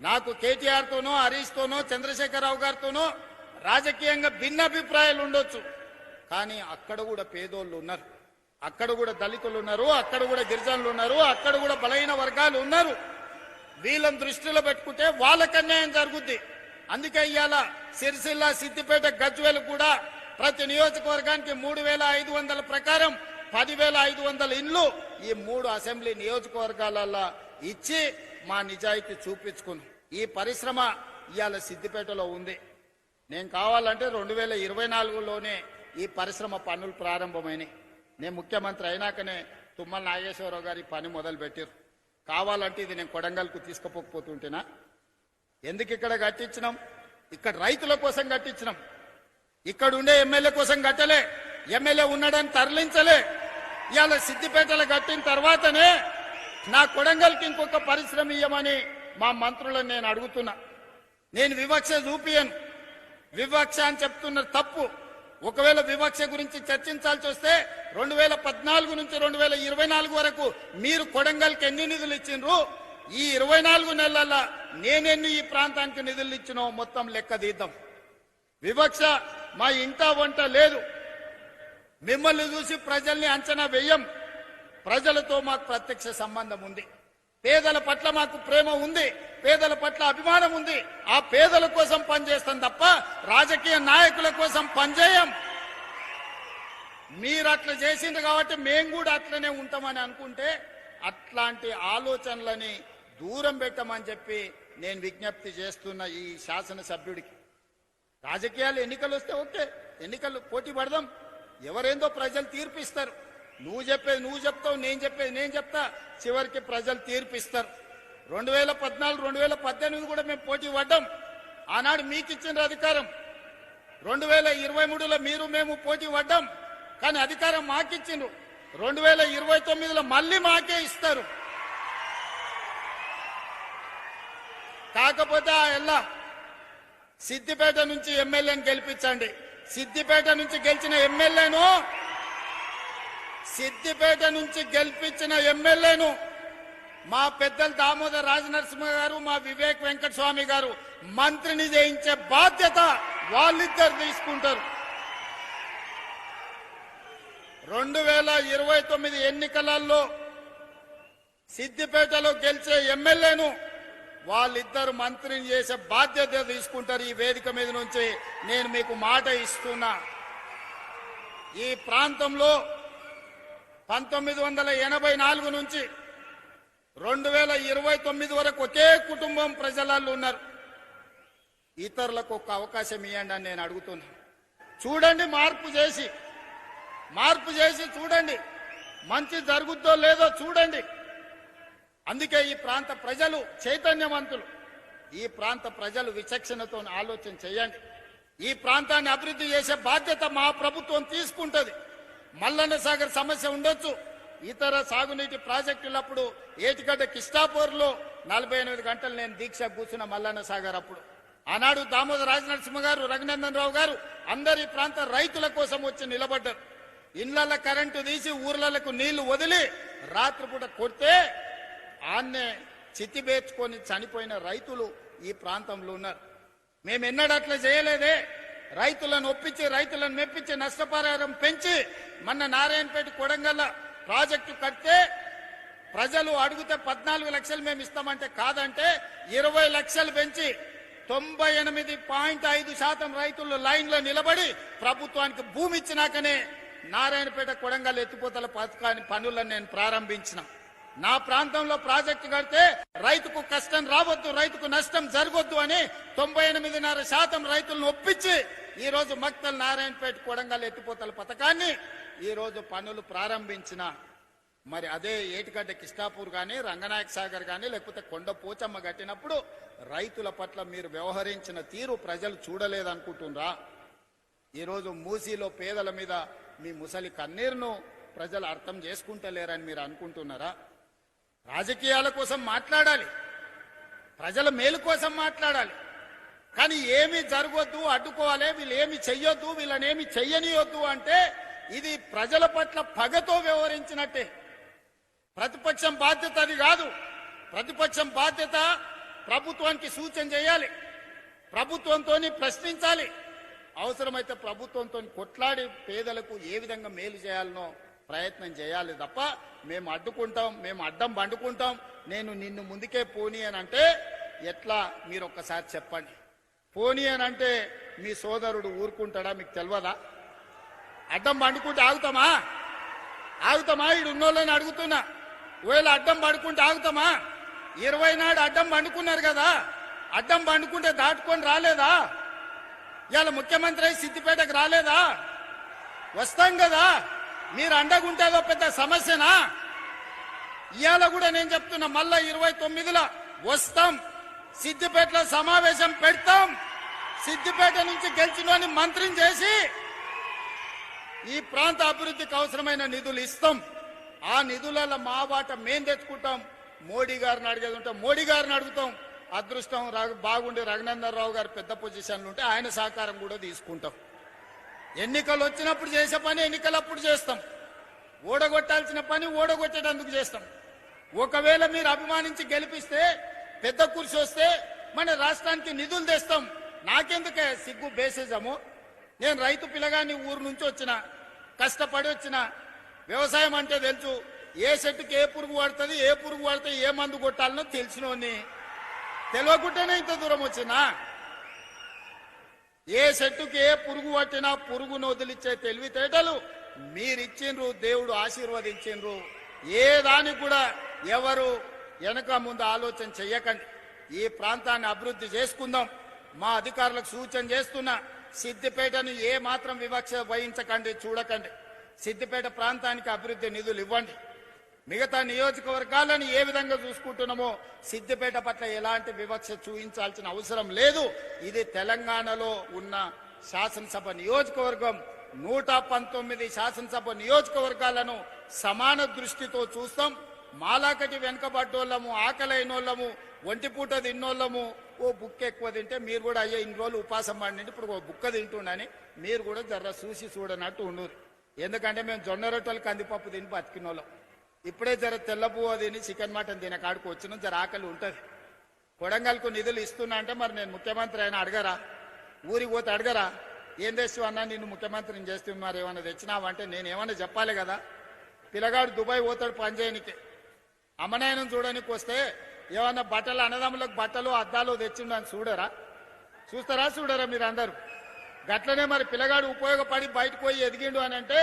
నాకు కేటీఆర్ తోనో, హరీష్ తోనో, చంద్రశేఖరరావు గారితోనో రాజకీయంగా భిన్నాభిప్రాయాలు ఉండొచ్చు. కానీ అక్కడ కూడా పేదోళ్ళు ఉన్నారు, అక్కడ కూడా దళితులు ఉన్నారు, అక్కడ కూడా గిరిజనులు ఉన్నారు, అక్కడ కూడా బలహీన వర్గాలు ఉన్నారు. వీళ్ళని దృష్టిలో పెట్టుకుంటే వాళ్ళకి అన్యాయం జరుగుద్ది. అందుకే ఇవాళ సిరిసిల్ల, సిద్దిపేట, గజ్వేల్ కూడా ప్రతి నియోజకవర్గానికి 3500 ప్రకారం 10,500 ఇండ్లు ఈ 3 అసెంబ్లీ నియోజకవర్గాలలో ఇచ్చి మా నిజాయితీ చూపించుకున్నాం. ఈ పరిశ్రమ ఇవాళ సిద్దిపేటలో ఉంది. నేను కావాలంటే 2024లోనే ఈ పరిశ్రమ పనులు ప్రారంభమైనాయి. నేను ముఖ్యమంత్రి అయినాకనే తుమ్మల నాగేశ్వరరావు గారి పని మొదలు పెట్టారు. కావాలంటే ఇది నేను కొడంగల్కు తీసుకుపోతుంటేనా? ఎందుకు ఇక్కడ కట్టించినాం? ఇక్కడ రైతుల కోసం కట్టించినాం. ఇక్కడ ఉండే ఎమ్మెల్యే కోసం కట్టలే, ఎమ్మెల్యే ఉన్నాడని తరలించలే. ఇవాళ సిద్దిపేటలో కట్టిన తర్వాతనే నా కొడంగల్కి ఇంకొక పరిశ్రమ ఇయ్యమని మా మంత్రులను నేను అడుగుతున్నా. నేను వివక్ష చూపియను, వివక్ష అని చెప్తున్నారు తప్పు. ఒకవేళ వివక్ష గురించి చర్చించాల్సి వస్తే 2014 నుంచి 2024 వరకు మీరు కొడంగల్కి ఎన్ని నిధులు ఇచ్చిండ్రు, ఈ 24 నెలల నేనెన్ని ఈ ప్రాంతానికి నిధులు ఇచ్చినో మొత్తం లెక్క తీద్దాం. వివక్ష మా ఇంట వంట లేదు. మిమ్మల్ని చూసి ప్రజల్ని అంచనా వేయం. ప్రజలతో మాకు ప్రత్యక్ష సంబంధం ఉంది. పేదల పట్ల మాకు ప్రేమ ఉంది, పేదల పట్ల అభిమానం ఉంది. ఆ పేదల కోసం పనిచేస్తాం తప్ప రాజకీయ నాయకుల కోసం పనిచేయం. మీరు అట్లా చేసిండ్రు కాబట్టి మేము కూడా అట్లనే ఉంటామని అనుకుంటే అట్లాంటి ఆలోచనలని దూరం పెట్టమని చెప్పి నేను విజ్ఞప్తి చేస్తున్న ఈ శాసనసభ్యుడికి. రాజకీయాలు ఎన్నికలు వస్తే ఓకే, ఎన్నికలు పోటీ పడదాం. ఎవరేందో ప్రజలు తీర్పిస్తారు. నువ్వు చెప్పేది నువ్వు చెప్తావు, నేను చెప్పేది నేను చెప్తా. చివరికి ప్రజలు తీర్పిస్తారు. 2014, 2018 కూడా మేము పోటీ పడ్డాం. ఆనాడు మీకు ఇచ్చిన అధికారం. 2023లో మీరు మేము పోటీ పడ్డాం, కానీ అధికారం మాకిచ్చిండ్రు. 2029లో మళ్ళీ మాకే ఇస్తారు. కాకపోతే ఆ సిద్దిపేట నుంచి ఎమ్మెల్యేని గెలిపించండి. సిద్దిపేట నుంచి గెలిపించిన ఎమ్మెల్యేను మా పెద్దలు దామోదర్ రాజనరసింహ గారు, మా వివేక్ వెంకటస్వామి గారు మంత్రిని చేయించే బాధ్యత వాళ్ళిద్దరు తీసుకుంటారు. 2029 ఎన్నికలలో సిద్దిపేటలో గెలిచే ఎమ్మెల్యేను వాళ్ళిద్దరు మంత్రిని చేసే బాధ్యత తీసుకుంటారు. ఈ వేదిక మీద నుంచి నేను మీకు మాట ఇస్తున్నా. ఈ ప్రాంతంలో 1984 నుంచి 2029 వరకు ఒకే కుటుంబం ప్రజలలో ఉన్నారు. ఇతరులకు ఒక అవకాశం ఇవ్వండి అని నేను అడుగుతున్నా. చూడండి, మార్పు చేసి చూడండి, మంచి జరుగుద్దో లేదో చూడండి. అందుకే ఈ ప్రాంత ప్రజలు చైతన్యవంతులు. ఈ ప్రాంత ప్రజలు విచక్షణతో ఆలోచన చేయండి. ఈ ప్రాంతాన్ని అభివృద్ధి చేసే బాధ్యత మా ప్రభుత్వం తీసుకుంటది. మల్లన్న సాగర్ సమస్య ఉండొచ్చు, ఇతర సాగునీటి ప్రాజెక్టులప్పుడు ఏటిగడ్డ కిష్టాపూర్లో 48 గంటలు నేను దీక్ష కూర్చున్న మల్లన్న సాగర్ అప్పుడు. ఆనాడు దామోదర్ రాజనరసింహ గారు, రఘునందన్ రావు గారు అందరి ప్రాంత రైతుల కోసం వచ్చి నిలబడ్డారు. ఇళ్ల కరెంటు తీసి ఊర్లకు నీళ్లు వదిలి రాత్రిపూట కొడితే ఆన్నే చితిబేర్చుకొని చనిపోయిన రైతులు ఈ ప్రాంతంలో ఉన్నారు. మేము ఎన్నడూ అట్లా చేయలేదే. రైతులను ఒప్పించి, రైతులను మెప్పించి, నష్టపరిహారం పెంచి మొన్న నారాయణపేట కొడంగల్ ప్రాజెక్టు కడితే ప్రజలు అడిగితే 14 లక్షలు మేము ఇస్తామంటే కాదంటే 20 లక్షలు పెంచి 98.5% రైతులు లైన్లో నిలబడి ప్రభుత్వానికి భూమి ఇచ్చినాకనే నారాయణపేట కొడంగల్ ఎత్తిపోతల పథకాన్ని పనులను నేను ప్రారంభించిన. నా ప్రాంతంలో ప్రాజెక్టు కడితే రైతుకు కష్టం రావద్దు, రైతుకు నష్టం జరగొద్దు అని 98.5% రైతులను ఒప్పించి ఈ రోజు మక్తల్ నారాయణపేట కొడంగల్ ఎత్తిపోతల పథకాన్ని ఈ రోజు పనులు ప్రారంభించిన. మరి అదే ఏటిగడ్డ కిష్టాపూర్ గాని, రంగనాయక సాగర్ గాని, లేకపోతే కొండ పోచమ్మ కట్టినప్పుడు రైతుల పట్ల మీరు వ్యవహరించిన తీరు ప్రజలు చూడలేదనుకుంటున్నారా? ఈరోజు మూసీలో పేదల మీద మీ ముసలి కన్నీరును ప్రజలు అర్థం చేసుకుంటలేరని మీరు అనుకుంటున్నారా? రాజకీయాల కోసం మాట్లాడాలి, ప్రజల మేలు కోసం మాట్లాడాలి, కానీ ఏమీ జరగొద్దు, అడ్డుకోవాలి, వీళ్ళు ఏమి చెయ్యొద్దు, వీళ్ళనేమి చెయ్యనియొద్దు అంటే ఇది ప్రజల పట్ల పగతో వ్యవహరించినట్టే. ప్రతిపక్షం బాధ్యత అది కాదు. ప్రతిపక్షం బాధ్యత ప్రభుత్వానికి సూచన చేయాలి, ప్రభుత్వంతో ప్రశ్నించాలి, అవసరమైతే ప్రభుత్వంతో కొట్లాడి పేదలకు ఏ విధంగా మేలు చేయాలనో ప్రయత్నం చేయాలి తప్ప మేము అడ్డుకుంటాం, మేము అడ్డం బండుకుంటాం, నేను నిన్ను ముందుకే పోనీ అని అంటే ఎట్లా? మీరు ఒక్కసారి చెప్పండి. పోనీ అని అంటే మీ సోదరుడు ఊరుకుంటాడా? మీకు తెలియదా? అడ్డం బండుకుంటే ఆగుతామా? ఈడు ఉన్నోళ్ళని అడుగుతున్నా. ఒకవేళ అడ్డం పడుకుంటే ఆగుతామా? 20 నాడు అడ్డం బండుకున్నారు కదా, అడ్డం బండుకుంటే దాటుకొని రాలేదా? ఇవాళ ముఖ్యమంత్రి అయి సిద్దిపేటకు రాలేదా? వస్తాం కదా. మీరు అండగుంటేదో పెద్ద సమస్యనా? ఇవాళ కూడా నేను చెప్తున్నా, మళ్ళా 29లో వస్తాం, సిద్దిపేటలో సమావేశం పెడతాం, సిద్దిపేట నుంచి గెలిచినోని మంత్రిని చేసి ఈ ప్రాంత అభివృద్ధికి అవసరమైన నిధులు ఇస్తాం. ఆ నిధులలో మా వాట మేం తెచ్చుకుంటాం. మోడీ గారిని అడిగేది ఉంటే మోడీ గారిని అడుగుతాం. అదృష్టం బాగుండి రఘునందన్ రావు గారు పెద్ద పొజిషన్లు ఉంటే ఆయన సహకారం కూడా తీసుకుంటాం. ఎన్నికలు వచ్చినప్పుడు చేసే పని ఎన్నికలప్పుడు చేస్తాం. ఓడగొట్టాల్సిన పని ఓడగొట్టేటందుకు చేస్తాం. ఒకవేళ మీరు అభిమానించి గెలిపిస్తే పెద్ద కుర్చీ వస్తే మన రాష్ట్రానికి నిధులు తెస్తాం. నాకెందుకే సిగ్గు బేసిజము? నేను రైతు పిల్లగాని ఊరు నుంచి వచ్చిన, కష్టపడి వచ్చిన, వ్యవసాయం అంటే తెలుసు. ఏ చెట్టుకి ఏ పురుగు పడుతుంది, ఏ పురుగు పడితే ఏ మందు కొట్టాలనో తెలిసినోని. తెలియకుండానే ఇంత దూరం వచ్చినా. ఏ చెట్టుకి ఏ పురుగు పట్టినా పురుగును వదిలిచ్చే తెలివితేటలు మీరిచ్చిండ్రు, దేవుడు ఆశీర్వదించిండ్రు. ఏ దానికి కూడా ఎవరు వెనక ముందు ఆలోచన చెయ్యకండి. ఈ ప్రాంతాన్ని అభివృద్ధి చేసుకుందాం. మా అధికారులకు సూచన చేస్తున్నా, సిద్దిపేటను ఏ మాత్రం వివక్ష వహించకండి, చూడకండి. సిద్దిపేట ప్రాంతానికి అభివృద్ధి నిధులు ఇవ్వండి. మిగతా నియోజకవర్గాలను ఏ విధంగా చూసుకుంటున్నామో సిద్దిపేట పట్ల ఎలాంటి వివక్ష చూపించాల్సిన అవసరం లేదు. ఇది తెలంగాణలో ఉన్న శాసనసభ నియోజకవర్గం. 119 శాసనసభ నియోజకవర్గాలను సమాన దృష్టితో చూస్తాం. మాలాకటి వెనకబడ్డోళ్ళము, ఆకలైనోళ్ళము, ఒంటిపూట తిన్నోళ్ళము, ఓ బుక్క ఎక్కువ తింటే మీరు కూడా అయ్యే ఇన్ని రోజులు ఉపాసం పడినంటే ఇప్పుడు ఓ బుక్క తింటుండని మీరు కూడా జర్ర చూసి చూడనట్టు ఉండరు. ఎందుకంటే మేము జొన్న రొట్టెలు కందిపప్పు తిని బతికినోళ్ళం. ఇప్పుడే జర తెల్లపువ్వు తిని చికెన్ మటన్ తిన కాడికి వచ్చిన జర ఆకలి ఉంటుంది. కొడంగల్కు నిధులు ఇస్తున్నా అంటే మరి నేను ముఖ్యమంత్రి అయినా అడగరా? ఊరికి పోతే అడగరా? ఏం తెస్తావు అన్నా, నిన్ను ముఖ్యమంత్రిని చేస్తే మరి ఏమన్నా తెచ్చినావంటే నేను ఏమన్నా చెప్పాలి కదా. పిల్లగాడు దుబాయ్ పోతాడు పని చేయనికి, అమ్మనాయనం చూడడానికి వస్తే ఏమన్నా బట్టలు, అన్నదమ్ములకు బట్టలు అద్దాలు తెచ్చిండు అని చూడరా? చూడరా మీరు అందరూ? గట్లనే మరి పిల్లగాడు ఉపయోగపడి బయటకు పోయి ఎదిగిండు అని అంటే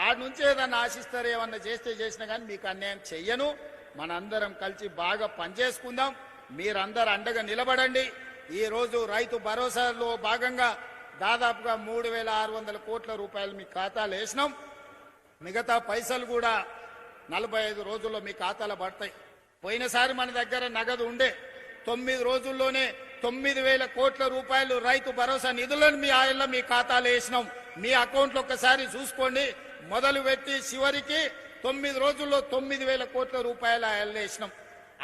ఆడ నుంచి ఏదన్నా ఆశిస్తారు. ఏమన్నా చేసినా కానీ మీకు అన్యాయం చెయ్యను. మనందరం కలిసి బాగా పనిచేసుకుందాం. మీరందరూ అండగా నిలబడండి. ఈ రోజు రైతు భరోసాలో భాగంగా దాదాపుగా 3,600 కోట్ల రూపాయలు మీ ఖాతాలో వేసినాం. మిగతా పైసలు కూడా 45 రోజుల్లో మీ ఖాతాలో పడతాయి. పోయినసారి మన దగ్గర నగదు ఉండే 9 రోజుల్లోనే 9,000 కోట్ల రూపాయలు రైతు భరోసా నిధులను మీ ఆయల్లో మీ ఖాతాలో వేసినాం. మీ అకౌంట్లో ఒకసారి చూసుకోండి. మొదలు పెట్టి చివరికి 9 రోజుల్లో 9,000 కోట్ల రూపాయలు ఆయల్లో వేసినాం.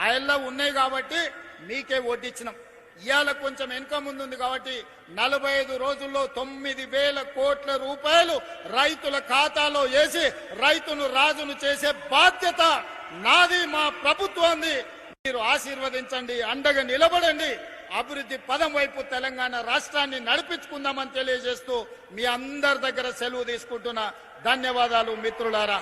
ఆయల్లో ఉన్నాయి కాబట్టి మీకే వడ్డిచ్చినాం. ఇవాళ కొంచెం వెనుక ముందుంది కాబట్టి 45 రోజుల్లో 9,000 కోట్ల రూపాయలు రైతుల ఖాతాలో వేసి రైతును రాజును చేసే బాధ్యత నాది, మా ప్రభుత్వాన్ని. మీరు ఆశీర్వదించండి, అండగా నిలబడండి. అభివృద్ధి పదం వైపు తెలంగాణ రాష్ట్రాన్ని నడిపించుకుందామని తెలియజేస్తూ మీ అందరి దగ్గర సెలవు తీసుకుంటున్నా. ధన్యవాదాలు మిత్రులారా.